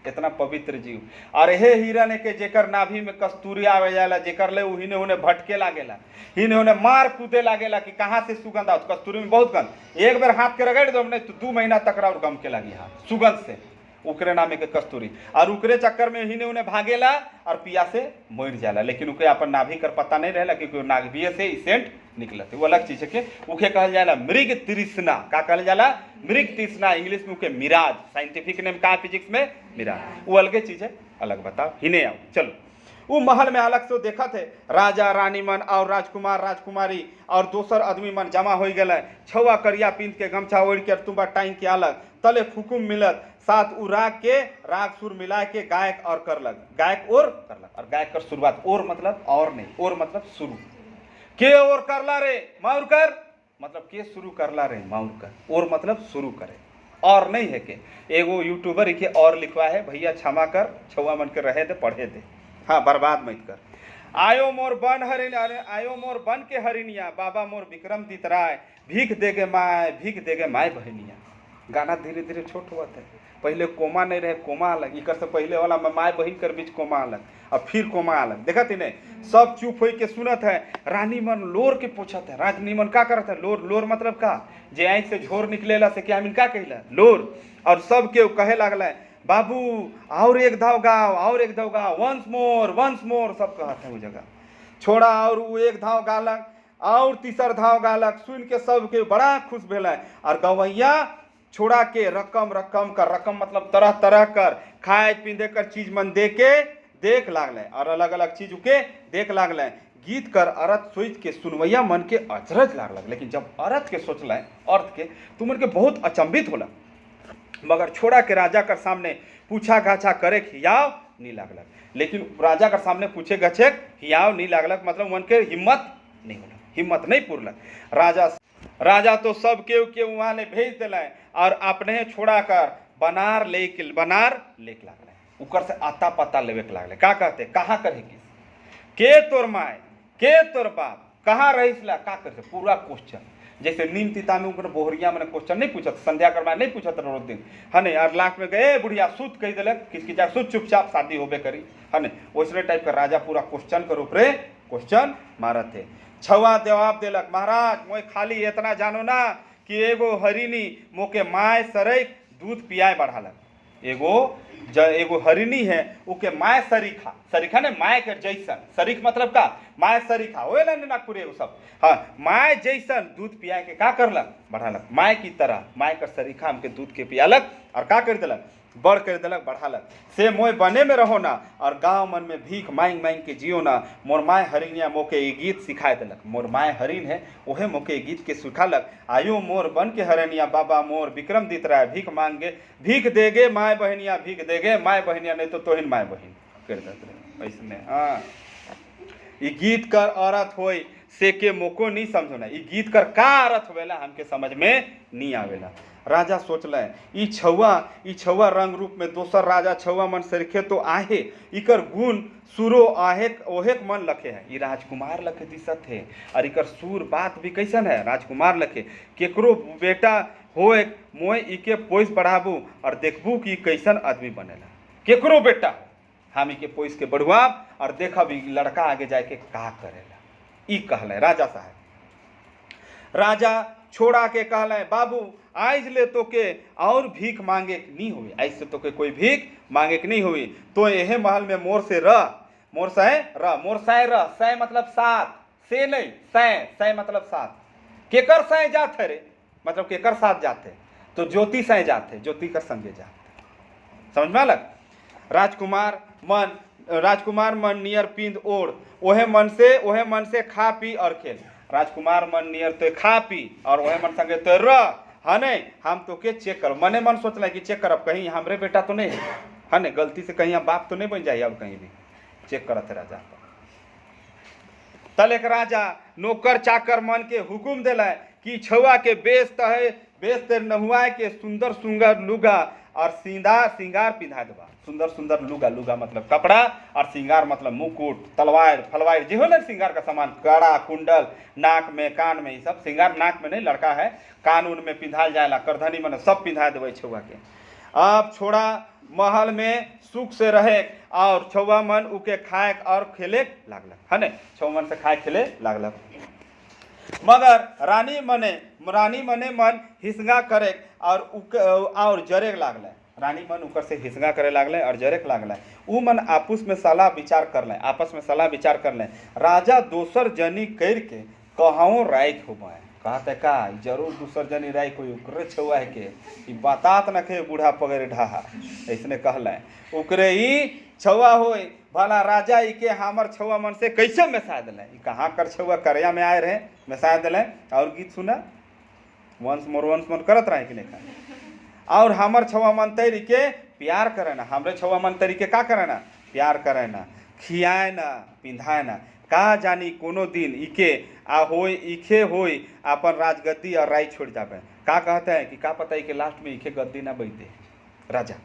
इतना पवित्र जीव। और हे हिरन के जेकर नाभि में कस्तूरी आवे जाला, जेकर ले उन्हें उन्हें भटके लागेला, हिने उन्हें मार कूदे लागेला कि कहाँ से सुगंध आओ। कस्तूरी में बहुत गंध, एक बार हाथ के रगड़ दो नहीं तो 2 महीना तक और गम के लगी हाथ सुगंध से, उकरे नामे के कस्तूरी। और उकरे चक्कर में हिने उन्हें भागेला और पिया से मर जाला। लेकिन उके अपन नाभि कर पता नहीं रहेला क्योंकि नाभि से सेंट निकलत, वो अलग चीज है कि उके कहल जाला मृग तृष्णा। का कहल जाला? मृग तृष्णा। इंग्लिश में उके मिराज, साइंटिफिक नेम का फिजिक्स में मिराज, वो अलगे चीज है, अलग बताओ। हिने आओ चलो। वो महल में अलग से देखा थे राजा रानी मन और राजकुमार राजकुमारी और दोसर आदमी मन जमा हो गए। छुआ करिया पिंध के गमछा ओढ़ के तुम्बा टाइम के अलग तले फुकुम मिलत साथ उराग के राग सुर मिला के गायक और करलक, गायक और करलक। और गायक कर शुरुआत और मतलब और नहीं, और मतलब शुरू के और करला रे माउर कर मतलब के शुरू करला रे माउर कर, और मतलब शुरू करे, और नहीं है के। एगो यूट्यूबर के और लिखवा है भैया क्षमा कर, छुआ मन के रहे दे पढ़े दे, हाँ बर्बाद मत कर। आयो मोर बन हरिण, आयो मोर बन के हरिणिया बाबा मोर विक्रम दितराय भीख देगे माय बहनिया। गाना धीरे धीरे छोट हुआ था, पहले कोमा नहीं रहे, कोमा अलग, इकर से पहले वाला माय बहन कर बीच कोमा अलग, अब फिर कोमा अलग। देखा थी नहीं, सब चुप हो के सुनत है। रानी मन लोर के पूछत है, रानी मन का करत है? लोर, लोर मतलब का? जे आँख से झोर निकलेला से क्या मिल का कहला लोर। और सब के कहे लागला बाबू और एक धाव गाओ, और एक धाव गाओ, वंस मोर सब कहते हैं वो जगह छोड़ा। और वो एक धाव गालक और तीसर धाव गालक, सुन के सब के बड़ा खुश भेल। और गवैया छोड़ा के रकम कर, रकम मतलब तरह तरह कर खाए पींदे कर चीज मन दे के देख लागल, और अलग अलग चीज के देख लागल। गीत कर अर्थ सोच के सुनवैया मन के अचरज लागल। लेकिन जब अर्थ के सोचल अर्थ के तो मन के बहुत अचंभित होला। मगर छोड़ा के राजा कर सामने पूछा गाछा करे हियाव नहीं लागलक। लेकिन राजा कर सामने पूछे गछे हियाव नहीं लागलक, मतलब मन के हिम्मत नहीं होला, हिम्मत नहीं पुरलक। राजा तो सब के वहाँ ले भेज दिल और अपने छोड़ा कर बनार लेके लागल। उकर से आता पता लेवे के लागल। का कहते कहाँ कर के तोर माय के तोर बाप कहाँ रहीसला का करते पूरा क्वेश्चन। जैसे नीम तीता में उनकर बोहरिया मैंने क्वेश्चन नहीं पूछत, संध्या कर नहीं पूछत रोज दिन है नहीं। और लाख में गए बुढ़िया सुत कही दिलक किसकी जा सुत चुपचाप शादी होबे करी है नहीं। वैसने टाइप का राजा पूरा क्वेश्चन कर ऊपरे क्वेश्चन मारत है। छुआ जवाब दिलक महाराज मोय खाली इतना जानो ना कि एगो हरिणी मोके माय सरैक दूध पियाए बढ़ालक। एगो हरिणी है उके माय सरीखा ने माय के जैसन, सरीख मतलब का माय सरीखा होए ना नागपुर एगो सब, हाँ माय जैसन दूध पियाए के का करलक बढ़ालक। माय की तरह माय कर सरीखा हमके दूध के पियालक और का कर दिलक बड़ कर दिलक बढ़ालक। से मोय बने में रहो ना और गांव मन में भीख मांग के जियो ना। मोर माय हरिणिया मोके ये गीत सिखाए दिलक। मोर माय हरिण है ओहे मोके गीत के सिखालक। आयो मोर बन के हरिणिया बाबा मोर विक्रम दित रहा है भीख देगे माय बहनिया, भीख देगे माय बहनिया, नहीं तो तोहिन माय बहन कर देते ऐसने। हाँ ये गीत कर औरत होई से के मोको नहीं समझना, ये गीत कर का अर्थ होवेला हमके समझ में नहीं आवेला। राजा सोचल ई छुआ रंग रूप में दोसर राजा छुआ मन सरीखे तो आहे, इकर गुण सुरो आहे ओहे मन लखे है। ये राजकुमार लखे दिसत है और इकर सुर बात भी कैसन है राजकुमार लखे। केकरो बेटा होए मोय इके पोइस बढ़ाबू और देखबू कि कैसन आदमी बनेला। केकरो बेटा हम इके पोइस के बढ़वाब और देखब लड़का आगे जाके का करेला। ई कहले राजा साहब। राजा छोड़ा के कहले बाबू आज ले तो के और भीख मांगे नहीं हुई, ऐसे तो के कोई भीख मांगे नहीं हुई। तो यह महल में मोर से रह, मोर सह रह, सह मतलब साथ, से नहीं सह मतलब साथ। केकर सह जाते रे मतलब केकर साथ जाते, तो ज्योति सह जाते, ज्योति कर संगे जाते। समझ में अलग। राजकुमार मन राजकुमार मन नियर पिंद ओढ़, ओहे मन से खा पी और खेल। राजकुमार मन नियर तो खा पी और वह मन संगे तो रह, हने हम तो के चेक कर, मने मन सोचला कि चेक करब कहीं हमरे बेटा तो नहीं हने, गलती से कहीं हम बाप तो नहीं बन जाए, अब कहीं भी चेक करत है राजा। तल एक राजा नौकर चाकर मन के हुकुम दिला कि छुआ के बेच ते नहुआ के सुंदर सुंदर लुगा और सिंगार पिंधा देवा। सुंदर सुंदर लुगा मतलब कपड़ा, और सिंगार मतलब मुकुट, तलवार फलवार जो हो ना सिंगार का सामान, कड़ा कुंडल, नाक में कान में, ये सब सिंगार नाक में नहीं, लड़का है कान उन में पिंधाल जाएला, करधनी मन सब पिंधा देवे छुआ के। अब छोड़ा महल में सुख से रहे और छुआ मन उके खाए और खेले लागलक, है ने छुआ मन से खाए खेले लागलक। मगर रानी मने मन हिसगा करे और जरे लागल। रानी मन ऊपर से हिसगा करे लागल और जरे लागल। उ मन आपस में सलाह विचार कर ले। राजा दोसर जनी कर के कहूँ राइक हो गए, कहते का जरूर दूसर जनी राइक हो, उकरे छुआ है के बातात न खे बूढ़ा पगड़ ढाहा, ऐसने कहले उकरे ही छुआ हो भला राजा के हमर छुआ मन से कैसे मिसा दिले, कहाँ कर छुआ करया में आए रहे मिसा दिले। और गीत सुना वंश मोर करत रहे कि नहीं, और हमर छुआ मन तैरी के प्यार करे ना, हमरे छुआ मन तैरी के का करे ना प्यार करे ना, खियाए ना पिंधाए ना, का जानी कोनो दिन इखे होई अपन राजगद्दी और राय छोड़ जावे। का कहते हैं कि का पता है कि लास्ट में इखे गद्दी ना बैठे राजा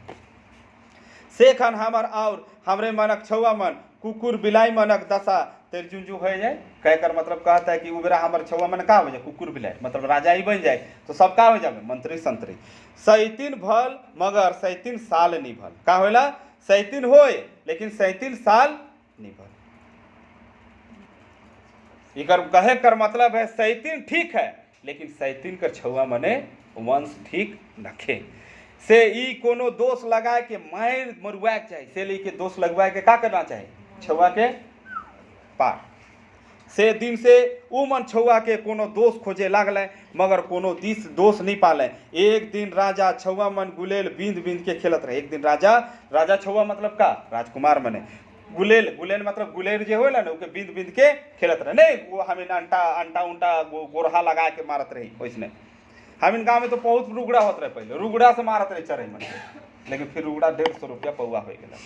से खन हमर और हमरे मनक छुआ मन कुकुर बिलाई मनक दशा तेर जुंजू हो जाए। कह कर मतलब कहता है कि उबेरा हमर छुआ मन का हो जाए कुकुर बिलाई, मतलब राजा ही बन जाए तो सब का हो जाए मंत्री संतरी। 37 भल मगर 37 साल नहीं भल, का होला 37 होए लेकिन 37 साल नहीं भल। इकर कहे कर मतलब है 37 ठीक है लेकिन 37 कर छुआ मने वंश ठीक नखे से ई कोनो दोष लगाए के मार मरुआ चाहिए, से लेके दोष लगवाए के का करना चाहिए छुआ के पार। से दिन से उ मन छुआ के कोनो दोष खोजे लागल मगर कोनो दोष नहीं पाले। एक दिन राजा छुआ मन गुलेल बींद के खेलत रहे। एक दिन राजा छुआ मतलब का राजकुमार मने गुलेल मतलब गुलेर जे होला ना उके बींद के खेलत रहे। नहीं वो हमें अंटा उंटा गोरहा लगा के मारत रही, वैसने हमिन गाँव में तो बहुत रुगड़ा होत रहे, पहले रुगड़ा से मारत रहे चरई मन, लेकिन फिर रुगड़ा 150 रुपया पौआ हो गया,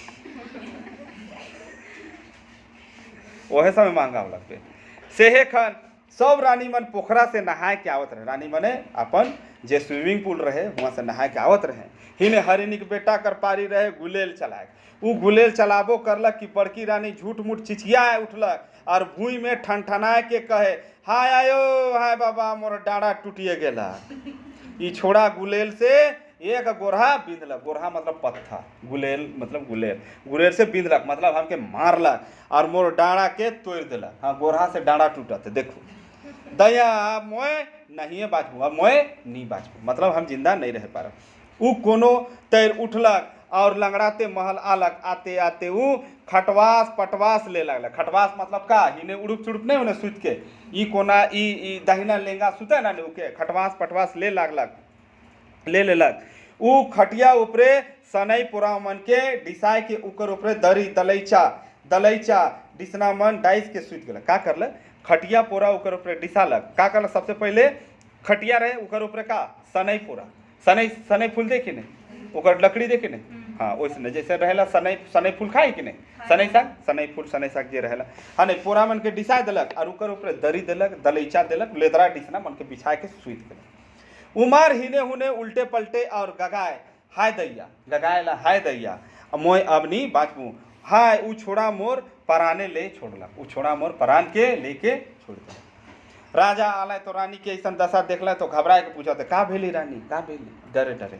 वह समय महंगा हो लगते। सेहे खन सब रानी मन पोखरा से नहाए के आवत रहे। रानी मने अपन जे स्विमिंग पूल रहे वहाँ से नहाए के आवत रहे। हिने हरिनी के बेटा कर पारी रहे गुलेल चलाए, उ गुलेल चलाबो करलक कि बड़की रानी झूठ मूठ चिचिया उठलक और भूई में ठनठनाए के कहे हाय आयो हाय बाबा मोर डाँडा टूटिए गेला। ई छोड़ा गुलेल से एक गोरहा बिंदलक, गोरहा मतलब पत्थर, गुलेल मतलब गुलेल से बिंदलक मतलब हमके मारलक और मोर डाँडा के तोड़ दिलक। हाँ गोरहा से डाँडा टूटत, देखो दया मोए नहीं बाँचबू, अब मोए नहीं बाँचबू मतलब हम जिंदा नहीं रह पा रहे। उ कोनो तैर उठलक और लंगड़ाते महल आलक, आते आते उ खटवास पटवास ले लगल। खटवास मतलब का हिने उड़ुप चुड़ुप नहीं होने सुत के ई कोना ई दहिना लेंगा सुते ना उके खटवास पटवास ले लेलक। उ खटिया ऊपरे सनई पुरा मन के डिसाय के उकर ऊपरे दरी दलैचा डिसना मन डाइस के सुत गेल। का करल खटिया पोरा उकर ऊपरे डिसालक। का करल सबसे पहले खटिया रहे उकर ऊपरे का सनई पोरा, सनई फूल देखे नहीं उकर लकड़ी देखे नहीं, हाँ वैसे जैसे रहेला सनई फूल खाई कि नहीं, सनई साग जे रहेला हाँ नहीं पोरा मन के डिसा दिलक और उकर ऊपरे दरी दिलक दलैचा दिलक लेदरा डिसना मन के बिछा के सुत गेल। उमार हिने हुने उल्टे पलटे और गगाए हाय दैया मोय अब नहीं बाँचबू, हाय उ छोड़ा मोर पराने ले छोड़ला, उ छोड़ा मोर परान के लेके छोड़ दिया। राजा आला तो रानी के ऐसा दशा देखला तो घबराए के पूछा का भेली रानी, का भेली, डरे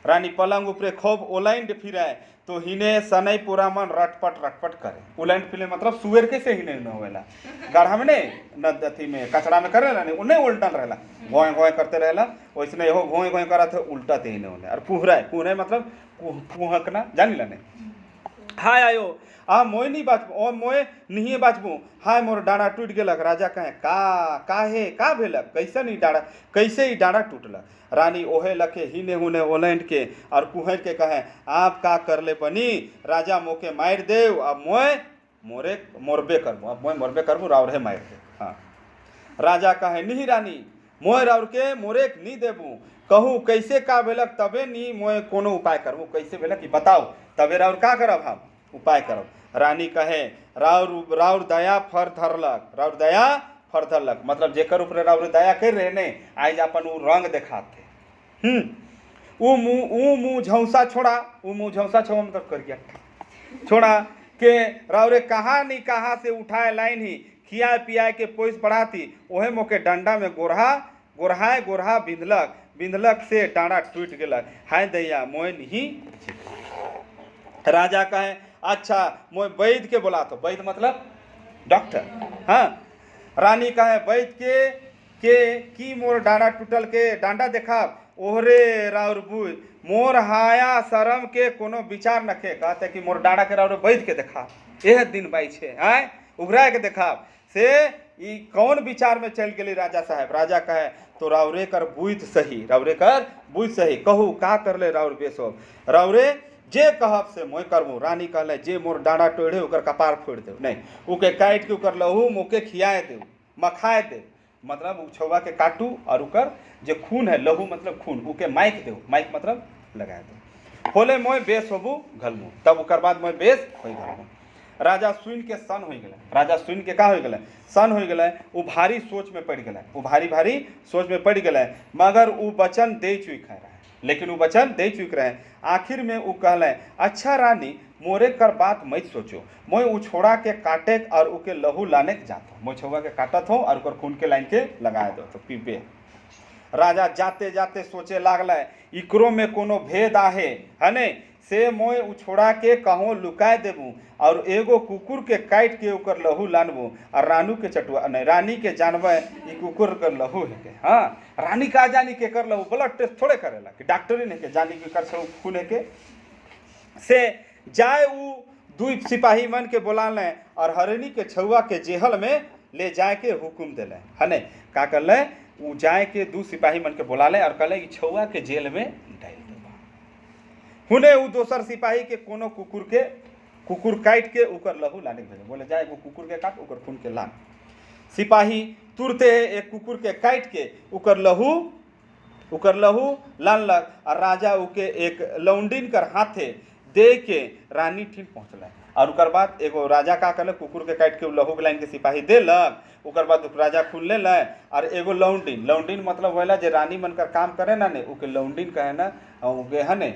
रानी पलंग ऊपरे खूब ओलाइन फिराए तो हिने सनई पूरा मन रटपट करे। उलाइन फिरे मतलब सुअर कैसे हिने न होवेला, गढ़ा में नहीं नदी में कचरा में करे नहीं उन्हें उल्टन रहेला घोए करते रहेला, वैसने हो घोए करत है उल्टा ते हिने होने। और पुहराए मतलब कुहकना जानी ला नहीं हाय आयो आ मोय नहीं बाजबू ओ मोय नहीं बाजबू हाय मोर डाँडा टूट गेलक। राजा कहे का भेलक कैसे नहीं डाँडा कैसे ही डाँडा टूटलक। रानी ओहे लखे हिने हुने ओलैंड के और कुहर के कहे आप का कर ले बनी राजा मोके मार देव अब मोय मोरबे करबू अब मोय मोरबे करबू राउर है मार दे। हाँ राजा कहे नहीं रानी मोय राउर के मोरे नहीं देबू कहू कैसे का भेलक तबे नहीं मोय कोनो उपाय करबू कैसे भेलक कि बताओ तबे राउर का करब हम उपाय करब। रानी कहे राउर दया फर धरलक मतलब जेकर ऊपर राउर दया कर रहे ने आज अपन उ रंग दिखाते उ मुँह झौसा छोड़ा मतलब कर गया छोड़ा के राउरे कहाँ नहीं कहाँ से उठाए लाइन ही खिया पिया के पोस बढ़ाती ओहे मोके डंडा में गोरहा बिंधलक से डाँडा टूट गेलक हाय दैया मोय नहीं। राजा कहे अच्छा मोय वैद्य के बोला तो वैद्य मतलब डॉक्टर। हाँ रानी कहे वैद्य के की मोर डाँडा टूटल के डांडा देखा ओहरे राउर बुझ मोर हाया शरम के कोनो विचार नखे कहते कि मोर डाँडा के राउर वैद्य के देखा यह दिन बाई छे आय उघरा के देखा से ई कौन विचार में चल गेली राजा साहब। राजा कहे तो राउरे कर बुझ सही कहू का कर ले राउर बेसो राउरे जे कहब से मोय करबू। रानी कहले जे मोर डाँडा टोड़े ओकर कपार फोड़ दे नहीं उके काट के ओकर लहू मोके खियाए दे मखाए दे मतलब उ छौवा के काटू और ओकर जे खून है लहू मतलब खून उके माइक दे माइक मतलब लगा दे होले मोय बेस होबू घलमू तब ओकर बाद मोय बेस होई घलमू। राजा सुन के सन हो गए राजा सुन के का हो गए सन हो गए उ भारी सोच में पड़ गए उ भारी सोच में पड़ गए मगर उ वचन दे चुक है लेकिन उ वचन दे चुक रहे आखिर में उ कहले अच्छा रानी मोरे कर बात मत सोचो मोय उ छोड़ा के काटे और उके लहू लाने के जाता मोय छुआ के काटत हो और खून के लाइन के लगा दो तो पीपे। राजा जाते जाते सोचे लागल इकरो में कोनो भेद आहे हने से मोय उ छोड़ा के कहो लुकाए देबू और एगो कुकुर के काट के ओकर लहू लानबू और रानू के चटुआ नहीं रानी के जानबे ई कुकुर कर लहू है के। हाँ रानी का जानी के कर लहू ब्लड टेस्ट थोड़े करेला कि डॉक्टर ने के जानी के कर खून है के से जाए उ दू सिपाही मन के बोला लें और हरनी के छुआ के जेहल में ले जाए के हुक्म दिले हने का कर ले उ जाए के दू सिपाही मन के बोला ले और कहले कि छुआ के जेल में डाल देबा हुने उ दोसर सिपाही के कोनो कुकुर काट के ओकर लहू लाने के भेजे बोले जाए वो कुकुर के काट ओकर खून के लान। सिपाही तुरते एक कुकुर के काट के ओकर लहू लानलक और राजा उके एक लौंडिन कर हाथे दे के रानी ठीक पहुँचल और ओकर बाद एगो राजा का कहल कुकुर के काट के लहू के लाइन के सिपाही देलक ओकर बाद राजा खुल ले और एगो लौंडिन मतलब होला जे रानी मन कर काम करे ना ने ओके लौंडिन कहे ना उगे है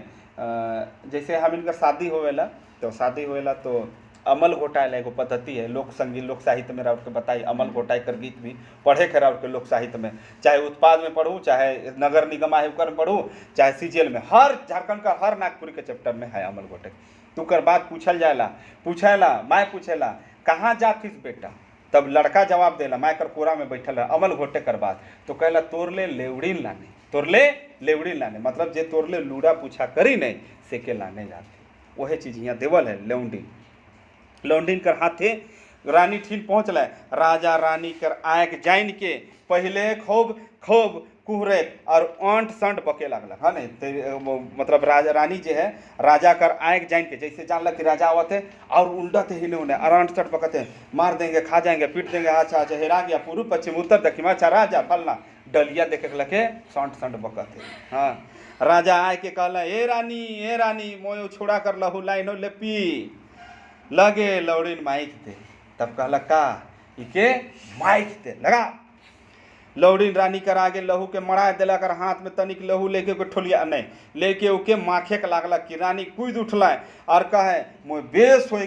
जैसे हम इनका शादी होवेला तो अमल घोटाला एगो पद्धति है लोक संगीत लोक साहित्य में राउर के बताई अमल घोटाई कर गीत भी पढ़े के राउर के लोक साहित्य में चाहे उत्पाद में पढ़ू चाहे नगर निगम आयोग में पढ़ू चाहे सीजीएल में हर झारखंड का हर नागपुर के चैप्टर में है अमल घोटाई। तो कर बाद पूछेला माय पूछेला कहाँ जातीस बेटा तब लड़का जवाब देला माय कर कोरा में बैठल है अमल घोटे कर बाद तो कहला तोरले लेवड़ीन लाने मतलब जे तोरले लूड़ा पूछा करी नहीं से के लाने जाते वही चीज यहाँ देवल है लौंडिन कर हाथे रानी ठीक पहुँचल राजा रानी कर आँख जान के पहले खूब कुहरे और अंट संट बके लगल है नहीं मतलब रानी जो है राजा कर आँख जान के जैसे जानल कि राजा आवत है और उल्टत हिले उन्हें और अंट संट बकते मार देंगे खा जाएंगे पीट देंगे अच्छा हेरा गया पूर्व पश्चिम उत्तर दक्षिण अच्छा राजा फलना डलिया देखे लगे संट बकते। हाँ राजा आए के कहला ए रानी मोयो छोड़ा कर लहू लाइनो ले पी लगे लौड़ीन माइक दे तब कहला का इके माइक दे लगा लौड़ीन रानी कर आगे लहू के मरा दिला कर हाथ में तनिक लहू लेके के ठोलिया नहीं लेके ओके माखे के लागला कि रानी कूद उठला और कहे मोय बेस हो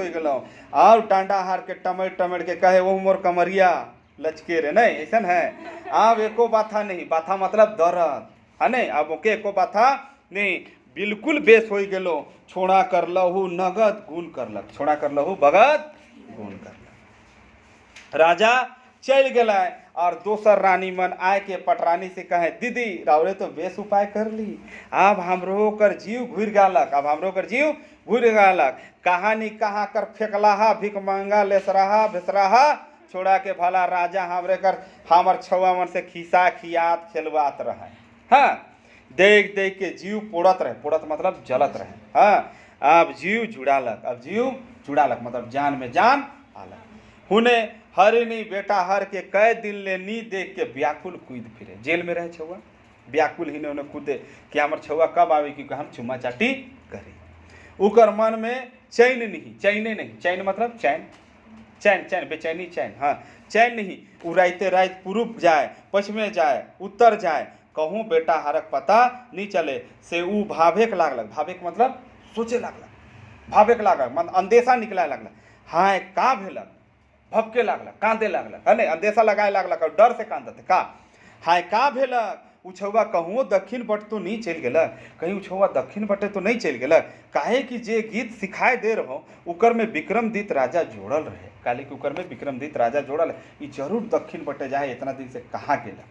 गेलो और डांडा हार के टमेट के कहे वो मोर कमरिया लचके रे नहीं ऐसा है अब एको बाथा नहीं बाथा मतलब दर्द है नहीं अब ओके एको बाथा नहीं बिल्कुल बेस हो गेलो छोड़ा कर लहू नगद गुण करलक छोड़ा कर लहू भगत गुण करलक। राजा चल गया। और दोसर रानी मन आए के पटरानी से कहे दीदी रावरे तो बेस उपाय कर ली, अब हमरो कर जीव घुर गालक, अब हमरो कर जीव घुर गालक। कहानी कहाँ कर फेंकलाहा भिक मांगा लेसराहा भेसराहा, छोड़ा के भला राजा हमरे कर हमर छुआ मन से खिसा खियात खेलवात रहे। हाँ, देख देख के जीव पोड़त रहे, पोड़त मतलब जलत रहे। हाँ, अब जीव जुड़ालक, अब जीव जुड़ालक मतलब जान में जान आलक। हुने हरिनी बेटा हर के कई दिन ले नी देख के व्याकुल कूद फिरे। जेल में रहे छुआ, व्याकुल ही ने कूदे कि हमार छुआ कब आवे कि हम चुम्मा चाटी करी। उकर मन में चैन नहीं, चैने नहीं, चैन मतलब चैन, चैन चैन बेचैनी चैन। हाँ, चैन नहीं। उ राइते रात पूर्व जाए, पश्चिमे जाए, उत्तर जाए, कहूँ बेटा हरक पता नहीं चले से उ भावेक लागलक। भावेक मतलब सोचे लागलक, भावेक लागलक मतलब अंदेशा निकलाए लागलक। हाँ, का भेलक, भपके लागलक, कांदे लागलक, है नहीं, अंदेशा लगाए लागलक और डर से कांदत का। हाय का भेलक, उछौआ कहूँ दक्षिण बट तो नहीं चल गलक, कहीं उछौआ दक्षिण बटे तो नहीं चल गलक। काहे कि जे गीत सिखाए दे रहो उकर में विक्रमदित राजा जोड़ल रहे, काले कि उकर में विक्रमदित राजा जोड़ल है, ये जरूर दक्षिण बटे जाए, इतना दिन से कहाँ गेला।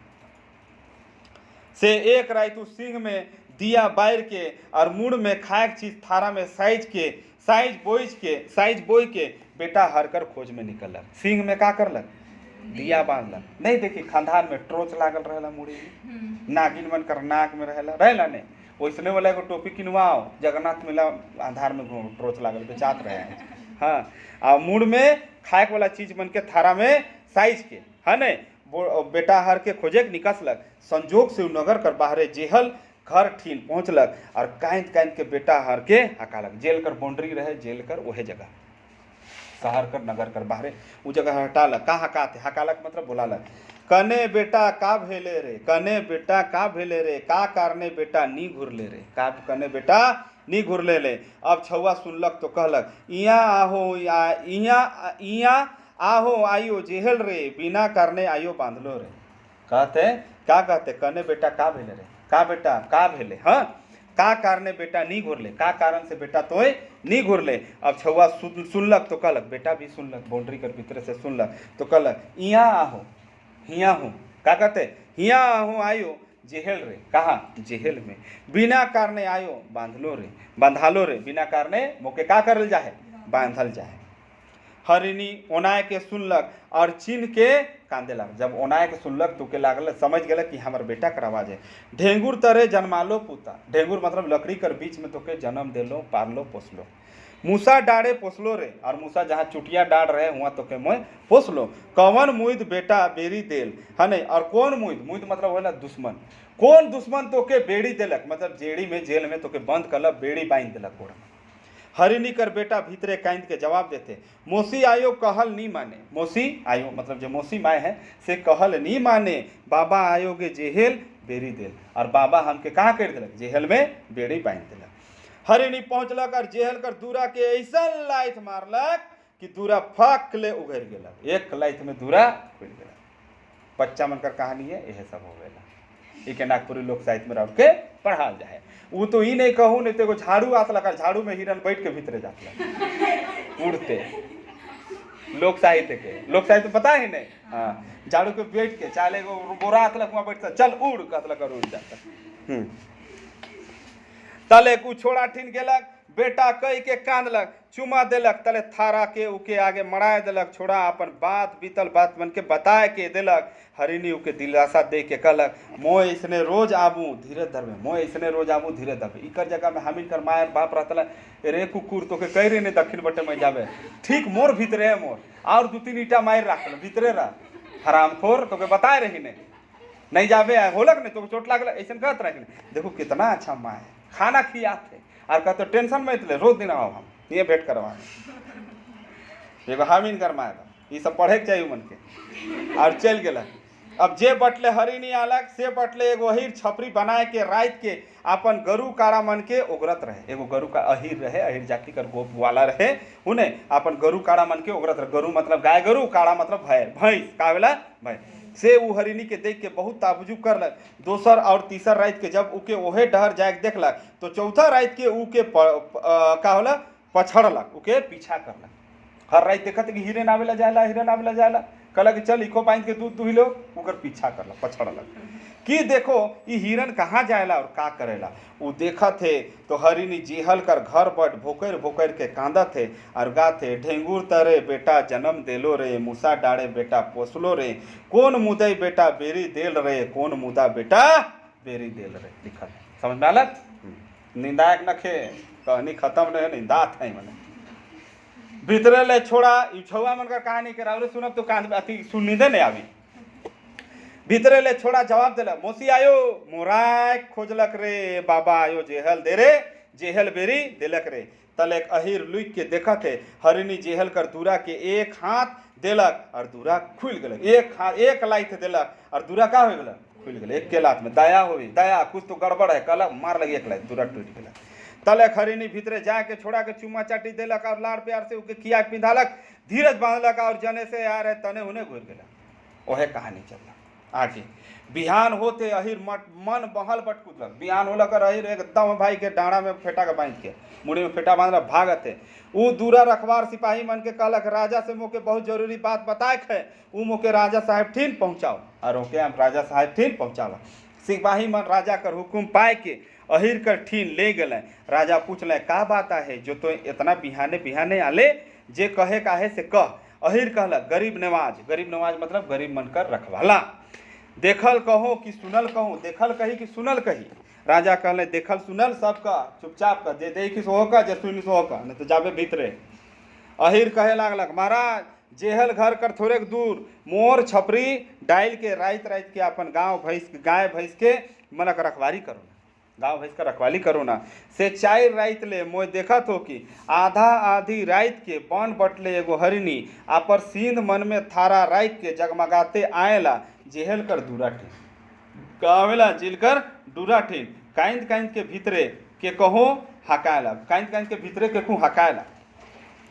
से एक रात सिंह में दिया बार के और मुड़ में खाए चीज थारा में साइज बोई के बेटा हरकर खोज में निकलक। सिंह में का करलक, दिया बांधलक। नहीं देखी खंधार में ट्रोच लागल रहेला, मुड़ी में नागिन मन कर नाक में रहेला ने वैसने वाला एगो टोपी किनवाओ, जगन्नाथ मेला आधार में ट्रोच लागल बेचात रहे हैं। हाँ, आ मुड़ में खाए वाला चीज मन के थारा में साइज के, है ने बेटा हर के खोजे निकसलक। संजोग से नगर कर बाहरे जेहल घर ठीन पहुँचलक और कांद कांद के बेटा हर के हकालक। जेल कर बाउंड्री रहे, जेल कर वह जगह, शहर कर नगर कर बाहरे वो जगह हटालक। का हकाते, हकालक मतलब बोलालक, कने बेटा का भेले रे, कने बेटा का भेले रे, का कारने बेटा नी घुरले रे, का कने बेटा नी घुरले ले। अब छुआ सुनलक तो कहलक, इया आहो इया आहो आयो जेहल रे, बिना करने आयो बांधलो रे। कहते क्या कहते, कने बेटा का भेले रे, का बेटा का भेले, हाँ का कारणे बेटा नी घुरले, का कारण से बेटा तोय नी घुरले। अब छुआ सुनलक तो कहलक, बेटा भी सुनलक, बाउंड्री कर भीतर से सुनलक तो कहलक, इया आहो हिया हूँ, का कहते हिया आहो आयो जेहल रे, कहा जेहल में, बिना कारणे आयो बांधलो रे, बांधालो रे, बिना कारणे मोके का करल जाए, बांधल जाए। हरिणी ओनाय के सुनलक और चिन्ह के कांदे लग। जब ओनाय के सुनलक तो के लागल, समझ गल कि हमार बेटा कर आवाज है। ढेंगुर तरे जन्मालो पुता, ढेंगुर मतलब लकड़ी कर बीच में तो के जन्म देलो, पारलो पोसलो। मूसा डाड़े पोसलो रे, और मूसा जहाँ चुटिया डाड़ रहे हुआ तो के मोय पोसलो। कवन मुइद बेटा बेरी देल, है नहीं, और कौन मुइद, मुइद मतलब होला दुश्मन, कौन दुश्मन तो के बेड़ी देलक मतलब जेड़ी में जेल में तो के बंद कलक, बेड़ी बांध देलक गोड़ में। हरिणी कर बेटा भीतरे कांद के जवाब देते, मोसी आयो कहल नहीं माने, मोसी आयो मतलब जो मोसी माए है से कहल नहीं माने, बाबा आयोगे जेहेल बेरी देल, और बाबा हमके कहाँ कर दिलक, जेहल में बेड़ी बांध दिलक। हरिणी पहुँचलक और जेहल कर दूरा के ऐसा लाइत मारलक कि दूरा फक ले उघर गेलक, एक लाइत में दूरा खुल गेलक। बच्चा मन कर कहानी है, यह सब हो गया। एक नागपुरी लोक साहित्य में रह के पढ़ाल जाए। वो तो ही नहीं कहूँ, नहीं तो झाड़ू आत लगा, झाड़ू में हिरन बैठ के भीतरे जाते उड़ते। लोक साहित्य पता ही नहीं। हाँ, झाड़ू के बैठ के चाले बोरा आत लग वहाँ बैठता, चल उड़ कत लगा उड़ जाता। तले कु छोड़ा ठीन गेलक, बेटा कई के कांदलक, चुमा देलक, तले थारा के उके आगे मड़ाए देलक। छोड़ा अपन बात बीतल बात मन के बताए के देलक। हरिणी उके दिलासा दे के कहलक, मोय इसने रोज आबू धीरे धरबे, मोय इसने रोज आबू धीरे धरबे। इकर जगह में हमिन कर मायर बाप रहता, रे कुकुर तो के कह रहे ने दक्षिण बटे में जाबे, ठीक मोर भीतरे है, मोर और 2-3 ईटा मायर रख भीतरे रह, हरामखोर तो के बताए रही ने नहीं जाबे, होलक नहीं तो चोट लागल, ऐसा कहत रहे। देखो कितना अच्छा माँ है, खाना खियाते और कहते टेंशन में इतने रोज दिन आओ हम ये भेंट करवा एगो हामिन कर माएगा, ये सब पढ़े के चाहिए मन के। और चल गया। अब जे बटले हरिणी आलक से बटले एगो अहिर छपरी बनाए के रात के अपन गरु काड़ा मन के उगरत रहे। एगो गरु का अहिर रहे, अहिर जाति कर गोप वाला रहे, उन्हें अपन गरु काड़ा मन के उगरत रहे। गरु मतलब गाय गरु, काड़ा मतलब भैंस, का वेला भैंस से उ हरिणी के देख के बहुत ताबजुब करलक। दोसर और तीसर रात के जब उके ओहे डहर जाए देखलक तो चौथा रात के उके का होला पछड़लक, उके पीछा करलक। हर रात देखत कि हिरन आवेला जाएला, हिरन आवेला जाएला, कहला कि चल इको पाइन के दूध दुही लो, ओकर पीछा करला, पछड़लक कि देखो ई हिरन कहाँ जाएला और का करेला। वो देखा थे तो हरिणी जेहल कर घर बट भोकर भोकर के कांदा थे और गाथे, ढेंगूर तरे बेटा जन्म देलो रे, मूसा डाड़े बेटा पोसलो रे, कौन मुदई बेटा बेरी देल रे, कौन मुदा बेटा बेरी देल रे। लिखा समझ में आलक। निंदायक नखे कहानी खत्म नहीं, निंदात है मैंने भीतरे ले छोड़ा छुआ मन का कहानी के रावरे सुनब तो कान अति सुन दे नहीं आवी। भीतरे ले छोड़ा जवाब दिला, मोसी आयो मोराय खोजलक रे, बाबा आयो जेहल दे रे, जेहल बेरी दिलक रे। तल एक अहिर लुक के देखा थे, हरिणी जेहल कर दूरा के एक हाथ दिलक और दूरा खुल गलक, एक लाइत दिलक और दूरा का हो गलक, खुल गल। एक के लात में दया हुई, दया कुछ तो गड़बड़ है, कल मार लगी एक लाइत, दूरा टूट गलक। तल एक हरिणी भीतरे जाके छोड़ा के चुमा चाटी दिलक और लाड़ प्यार से उके खिया पिंधालक, धीरज बांधलक और जने से यार तने उन्हें घुर गलक। ओहे कहानी चलना आगे। बिहान होते अहिर मन बहल बट कूदलक, बिहान होलक अहिर एकदम भाई के डाँड़ा में फेटा के बांध के मुड़ी में फेटा बांध भागत है। ऊ दूरा रखवार सिपाही मन के कहलक, राजा से मोके बहुत जरूरी बात बताए है, ऊ मोके राजा साहब ठीन पहुँचाओ। और ओके हम राजा साहब ठीन पहुँचावा। सिपाही मन राजा कर हुकुम पाए के अहिर कर ठीन ले गए। राजा पूछले का बात है जो तो इतना बिहाने बिहाने आले, जे कहे काहे से कह। अहिर कहलक, गरीब नवाज मतलब गरीब मन कर रखवाला। देखल कहो कि सुनल कहूँ, देखल कही कि सुनल कही। राजा कहले देखल सुनल सबका चुपचाप का जे देखी सो का, जे सुनी सो का, नहीं तो जाबे भीतरे। अहिर कहे लागलक, महाराज जेहल घर कर थोड़े दूर मोर छपरी डाइल के राइत राइत के अपन गाय भैंस के मनक रखवारी करो ना, गाँव भैंस का रखवाली करो ना। से चार राइत ले मोय देखा तो कि आधा आधी राइत के बन बटले एगो हरिणी आपर सींध मन में थारा राइत के जगमगाते आएला, जेहल कर दूरा ठीन कावेला जिल कर दूरा ठीन, काइंद के भीतरे के कहो हकायला, काइंद के भीतरे के कहूँ हकायला।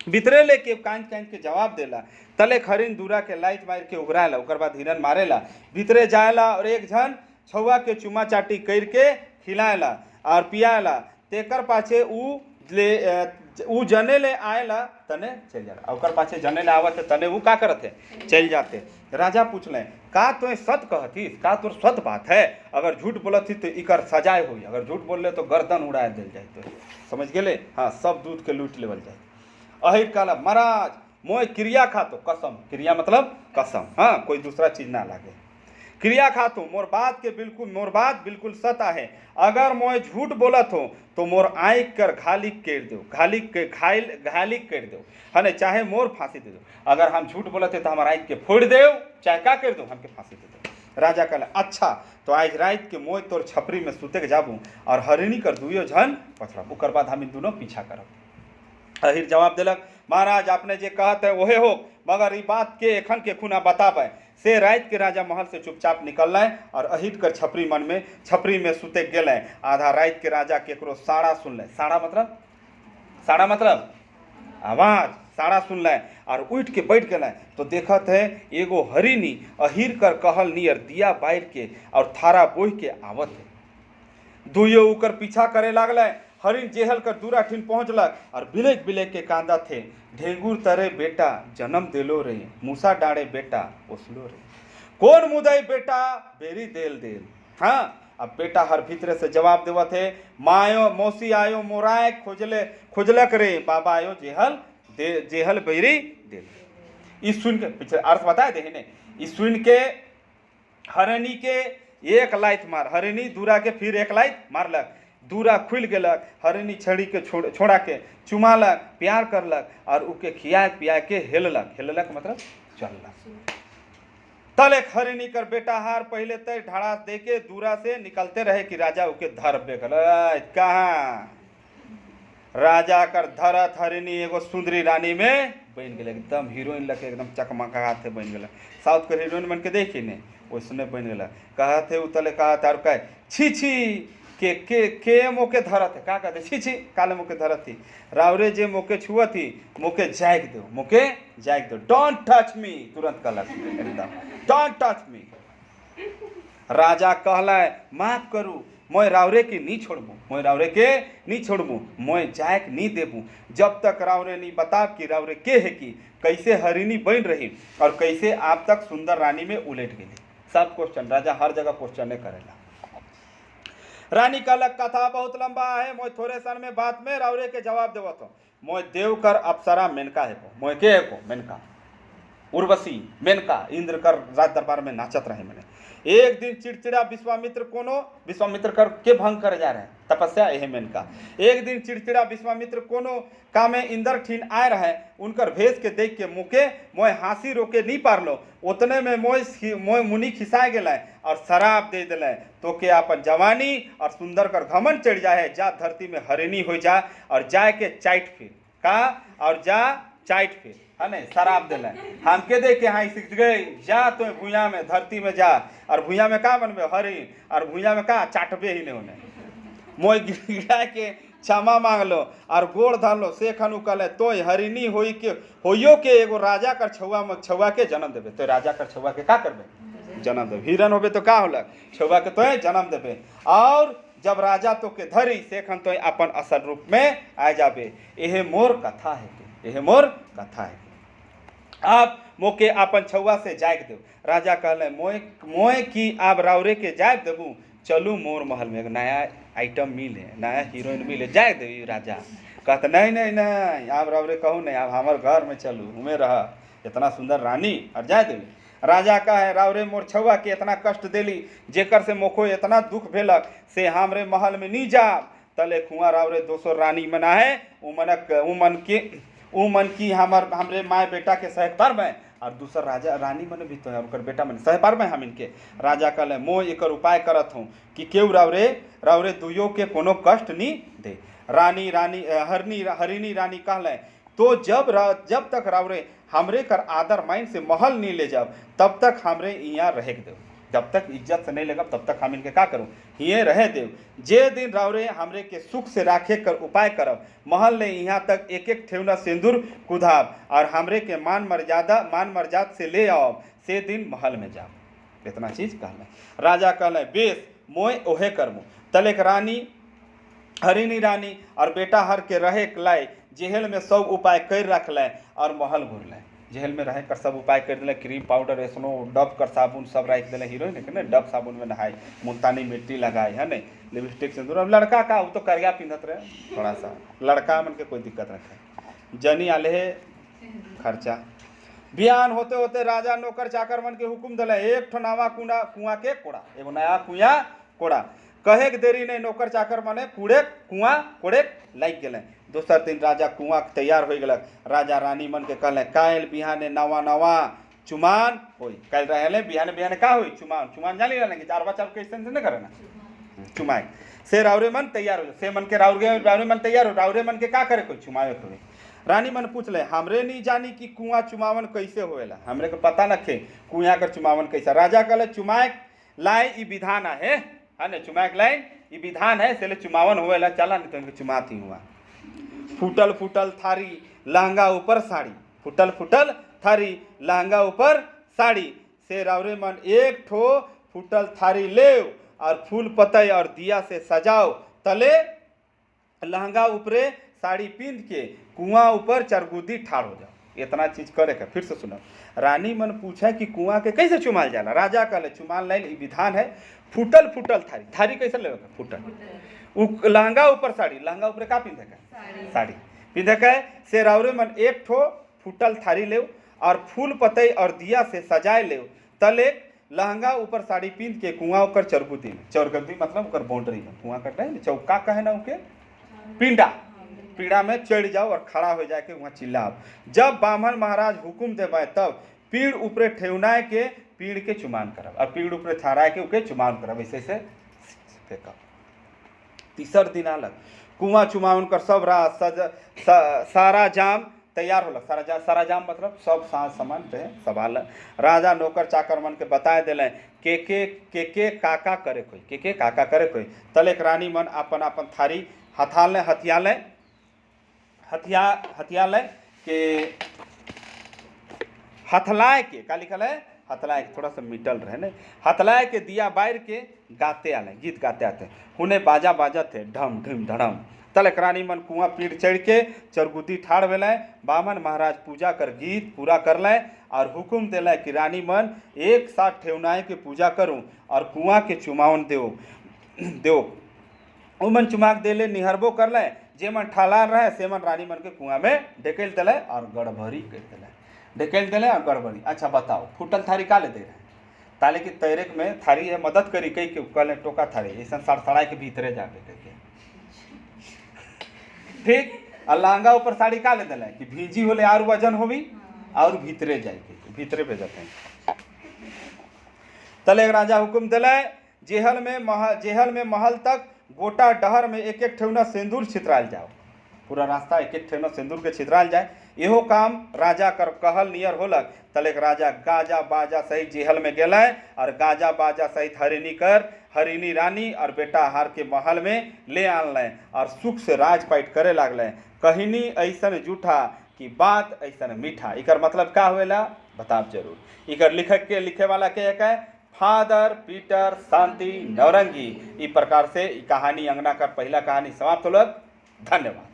भीतरे लेके काइंद के जवाब देला। तले हरिण दूरा के लाइट मार के उगरायला, ओकर बाद हिरन मारेला, भीतरे जाएला और एक झन छुआ के चुमा चाटी करके खिलाएला और पियाला। तेकर पाछे ऊ जने ले आएला तने चल जाला, ओकर पाछे जने ले आवत है तने ऊ का करत है चल जाते। राजा पूछले का तो सत कहती, का तोर सत बात है, अगर झूठ बोलत थी तो इकर सजाए हुई, अगर झूठ बोल ले तो गर्दन उड़ा दिल जाए। तो समझ गेले, हाँ सब दूध के लूट लेवल जाए। अहिर कहला, महाराज मोय क्रिया खा तो कसम, क्रिया मतलब कसम, हाँ कोई दूसरा चीज ना लागे, क्रिया खातो मोर बात बिल्कुल सत है। अगर मोय झूठ बोलत हो तो मोर आँख कर घालिक कर दो, घालिक कर दो, हने चाहे मोर फांसी दे दो। अगर हम झूठ बोलते तो हमारा आँख के फोड़ दे, चाहे का कर दो हमके फांसी दे दो। राजा कहला, अच्छा तो आज रात के मोय तोर छपरी में सुते के जाबू और हरिणी कर दुइयो झन पछड़ब, ओकर बाद हम दोनों पीछा करब। अहिर जवाब दिलक, महाराज आपने जे कहत है ओहे हो, मगर ई बात के एखन के खुना बताबे। से रात के राजा महल से चुपचाप निकल और अहिर कर छपरी में सुते गेल। आधा रात के राजा केकरो साड़ा सुन ले, साड़ा मतलब आवाज, साड़ा सुन ले और उठ के बैठ गए। तो देखत है एगो हरिणी अहिर कर कहल नियर दिया बार के और थारा बोह के आवत है। दुइयो उकर पीछा करे लागल। हरिण जेहल कर दूरा ठीन पहुँचलक और बिलेक के कांदा थे, ढेंगूर तरे बेटा जन्म देलो रे, मूसा डाड़े बेटा पोसलो रे, कौन मुदई बेटा बेरी देल। हाँ अब बेटा हर भीतरे से जवाब देवत है, मायो मौसी आयो मोराय खोजलक रे, बाबा आयो जेहल बेरी देल। इस सुन के पीछे अर्थ बताए दे ने, इस सुन के हरिणी के एक लाइत मार, हरिणी दूरा के फिर एक लाइत मारलक, दूरा खुल गेलक। हरिणी छड़ी के छोड़ा के चुमालक, प्यार करलक और उके खिया पिया के हेललक मतलब चललक। तल एक हरिणी कर बेटा हार पहले तय ढाड़ा दे के दूरा से निकलते रहे कि राजा उके धर बेगल। कहाँ राजा कर धरत हरिणी एगो सुंदरी रानी में बन गए, एकदम हीरोइन लगे, एकदम चकमका हाथे बन गए। साउथ के हीरोइन बन के देखी ने वैसने बन गए। कहते उतले कहते और कहे छी के मोके धरत है, का कहते छी काले मोके धरत थी, रावरे जे मोके छुआ थी मोके जाग दो, डोंट टच मी, तुरंत कहलक एकदम डोंट टच मी। राजा कहला माफ करू मैं रावरे के नहीं छोड़बू, मैं रावरे के नहीं छोड़बू, मैं जायक नहीं देबू जब तक रावरे नहीं बताब कि रावरे के है कि कैसे हरिणी बन रही और कैसे आप तक सुंदर रानी में उलट गई। सब क्वेश्चन राजा हर जगह क्वेश्चन ने करेला। रानी का अलग कथा बहुत लंबा है, मैं थोड़े सन में बात में रावरे के जवाब देवत हूँ। मैं देवकर अप्सरा मेनका है को, मैं के है को मेनका उर्वशी मेनका इंद्र कर राज दरबार में नाचत रहे। मैंने एक दिन चिड़चिड़ा विश्वामित्र कोनो, विश्वामित्र कर के भंग कर जा रहे हैं तपस्या यही मेनका। एक दिन चिड़चिड़ा विश्वामित्र कोनो कामे इंदर ठीन आए रहे, उनकर भेष के देख के मुके मोय हांसी रोके नहीं पारलो। उतने में मोय मुनि खिसाए गए और शराब दे दिले तो के अपन जवानी और सुंदर कर घमंड चढ़ जाए, जा धरती में हरिणी हो जा और जाए के चाइट फिर का और जा चाइट फिर है नहीं शराब दिले हमके दे के हाँ सीख गए, जा तो भूया में धरती में जा और भूया में का बनबे हरी और भूया में का चाटबे ही नहीं होने। मोय गिरा के क्षमा मांग लो और गोड़ धर लो से खनु कले तो हरिणी होई के होइयो के एगो राजा कर छुआ के जन्म देबे। तो राजा कर छुआ के का करबे जन्म देबे, हिरन होबे तो का होलक छुआ के तो जन्म देबे और जब राजा तो के धरी से खन तो अपन असल रूप में आ जाबे। यह मोर कथा है, यह मोर कथा है। आप मोके अपन छुआ से जाग दो। राजा कहले मोए की आप रावरे के जाग देबू, चलू मोर महल में नया आइटम मिले, नया हीरोइन मिले, जाए देवी। राजा कहते नहीं नहीं नहीं आप रावरे कहूँ नहीं, आप हमारे घर में चलू उमें रह इतना सुंदर रानी और जाए देवी। राजा का है रावरे मोर छुआ के इतना कष्ट देली जेकर से मोको इतना दुख भेलक से हमरे महल में नहीं जा तले खुआ रावरे 200 रानी मना है मन की हमरे माए बेटा के सहक पर में और दूसर राजा रानी मन भी तो है उनकर बेटा मन सह पर में हम इनके। राजा कहले मो एक उपाय करत हूँ कि केव रावरे दुयो के कोनो कष्ट नहीं दे। हरिणी रानी कहले तो जब तक रावरे हमरे कर आदर माइन से महल नहीं ले जाओ तब तक हमरे यहाँ रह दो, जब तक इज्जत से नहीं लगा तब तक हम इनके का करूँ हिये रह देव। जे दिन रावरे हमरे के सुख से राखे कर उपाय करब महल ने यहाँ तक एक एक ठेवना सिंदूर कुदाब और हमरे के मान मर्यादा से ले आओ से दिन महल में जाओ। इतना चीज कहले। राजा कहले बेस मोय ओहे करमु। तलेक रानी हरिणी रानी और बेटा हर के रहे लाए जेहल में सब उपाय कर रख लें और महल घूर लें। जेल में रहे कर सब उपाय कर दिले, क्रीम पाउडर ऐसनो डब कर साबुन सब रख दिले। हीरोइन है ना डब साबुन में नहाए, मुल्तानी मिट्टी लगाए है नहीं, लिपस्टिक सिंदूर। अब लड़का का वो तो करिया पिंधत रहे थोड़ा सा, लड़का मन के कोई दिक्कत रखे जनी आले है खर्चा। बिहान होते होते राजा नौकर चाकर मन के हुक्म दिले एक ठो नवा कुआं के कोड़ा, एगो नया कुआं कोड़ा। कहे के देरी नहीं नौकर चाकर मने कुआं कोड़े लग गए। दोसर दिन राजा कुआं तैयार हो गलक। राजा रानी मन के कहले काल बिहाने नवा चुमान होई। कल रहे बिहाने का होई चुमान जानी रहने कि 4 बच्चा कैसे नहीं करे ना चुमाए से रावरे मन तैयार हो से मन के रावरे मन तैयार हो रावरे मन के का करे कोई चुमावे कोई। रानी मन पूछ ले हमरे नहीं जानी कि कुआं चुमावन कैसे होएला, हमरे को पता न खे कुआं कर चुमावन कैसा। राजा कहले चुमाए लाए ई विधान है ना, चुमाए लाए ई विधान है से चुमावन होएला चला नहीं तो चुमाती हुआ। फूटल थारी लहंगा ऊपर साड़ी, फूटल थारी लहंगा ऊपर साड़ी से रावरे मन एक ठो फूटल थारी ले और फूल पतई और दिया से सजाओ। तले लहंगा ऊपरे साड़ी पींद के कुआं ऊपर चरगुदी ठाड़ हो जाओ। इतना चीज करे का। फिर से सुनो। रानी मन पूछा कि कुआं के कैसे चुमाल जाला। राजा कहले चुमाल लाइन विधान है फूटल थारी कैसे ले फूटल लहंगा ऊपर साड़ी, लहंगा ऊपर का पिंधे का साड़ी पिंधे का से रावरे मन एक ठो फूटल थारी ले और फूल पतई और दिया से सजाए ले। तले लहंगा ऊपर साड़ी पींध के कुआं ऊपर चरगुदी मतलब ऊपर बाउंड्री में कुआं कटे है चौका कहे ना उनके पीड़ा में चढ़ जाओ और खड़ा हो जाके वहाँ चिल्लाओ। जब ब्राह्मण महाराज हुकुम देवे तब पीड़ ऊपरे ठेवनाए के पीड़ के चुमान करब और पीड़ ऊपरे थाराए के उके चुमान करब ऐसे फेंकब। तीसर दिन आलक कुआं चुमावन कर सब रात सारा जाम तैयार होलक। सारा जाम मतलब सब साज सामान रहे सब आल। राजा नौकर चाकर मन के बताए दिले के काका करे कोई के काका करे कोई। तलेक रानी मन अपन थारी हथियाले के हथलाए के का लिखल है हतलाए के थोड़ा सा मिटल रहे ने, हतलाए के दिया बार के गाते आले, गीत गाते आते हुने बाजा बाजत थे ढम ढिम धड़म। तलक रानी मन कुआं पीढ़ चढ़ के चरगुद्दी ठाड़ भेलें, बामन महाराज पूजा कर गीत पूरा कर लें और हुक्म दिले कि रानी मन एक साथ ठेवनाए के पूजा करूं और कुआं के चुमावन देव उमन चुमाक देले निहरबो कर ले, जे मन ठालार रहे से मन रानी मन के कुआं में ढकेल दिले और गड़भरी कर दिले, ढकेल दिले और गड़बड़ी। अच्छा बताओ फूटल थारी का ले दे रहे ताले की तैरेक में थारी है मदद करी कई के कल टोका थारी ऐसा सड़सड़ाई के भीतरे जाके कह के ठीक, और लहंगा ऊपर साड़ी का ले दिले कि भीजी होले और वजन होवी और भीतरे जाए के भीतरे भेजते हैं। तले राजा हुक्म दिले जेहल में महल तक गोटा डहर में एक एक ठेवना सिंदूर छितराल जाओ, पूरा रास्ता एक एक ठेवना सिंदूर के छितराल जाए। इहो काम राजा कर कहल नियर होलक। तलेक राजा गाजा बाजा सहित जेहल में गेल और गाजा बाजा सहित हरिनी रानी और बेटा हार के महल में ले आनल और सुख से राजपाट करे लागल। कहिनी ऐसन जूठा कि बात ऐसन मीठा। इकर मतलब का होएला बताब जरूर। इकर लिखे वाला के एक है फादर पीटर शांति नवरंगी। इस प्रकार से कहानी अंगना का पहला कहानी समाप्त होलक। धन्यवाद।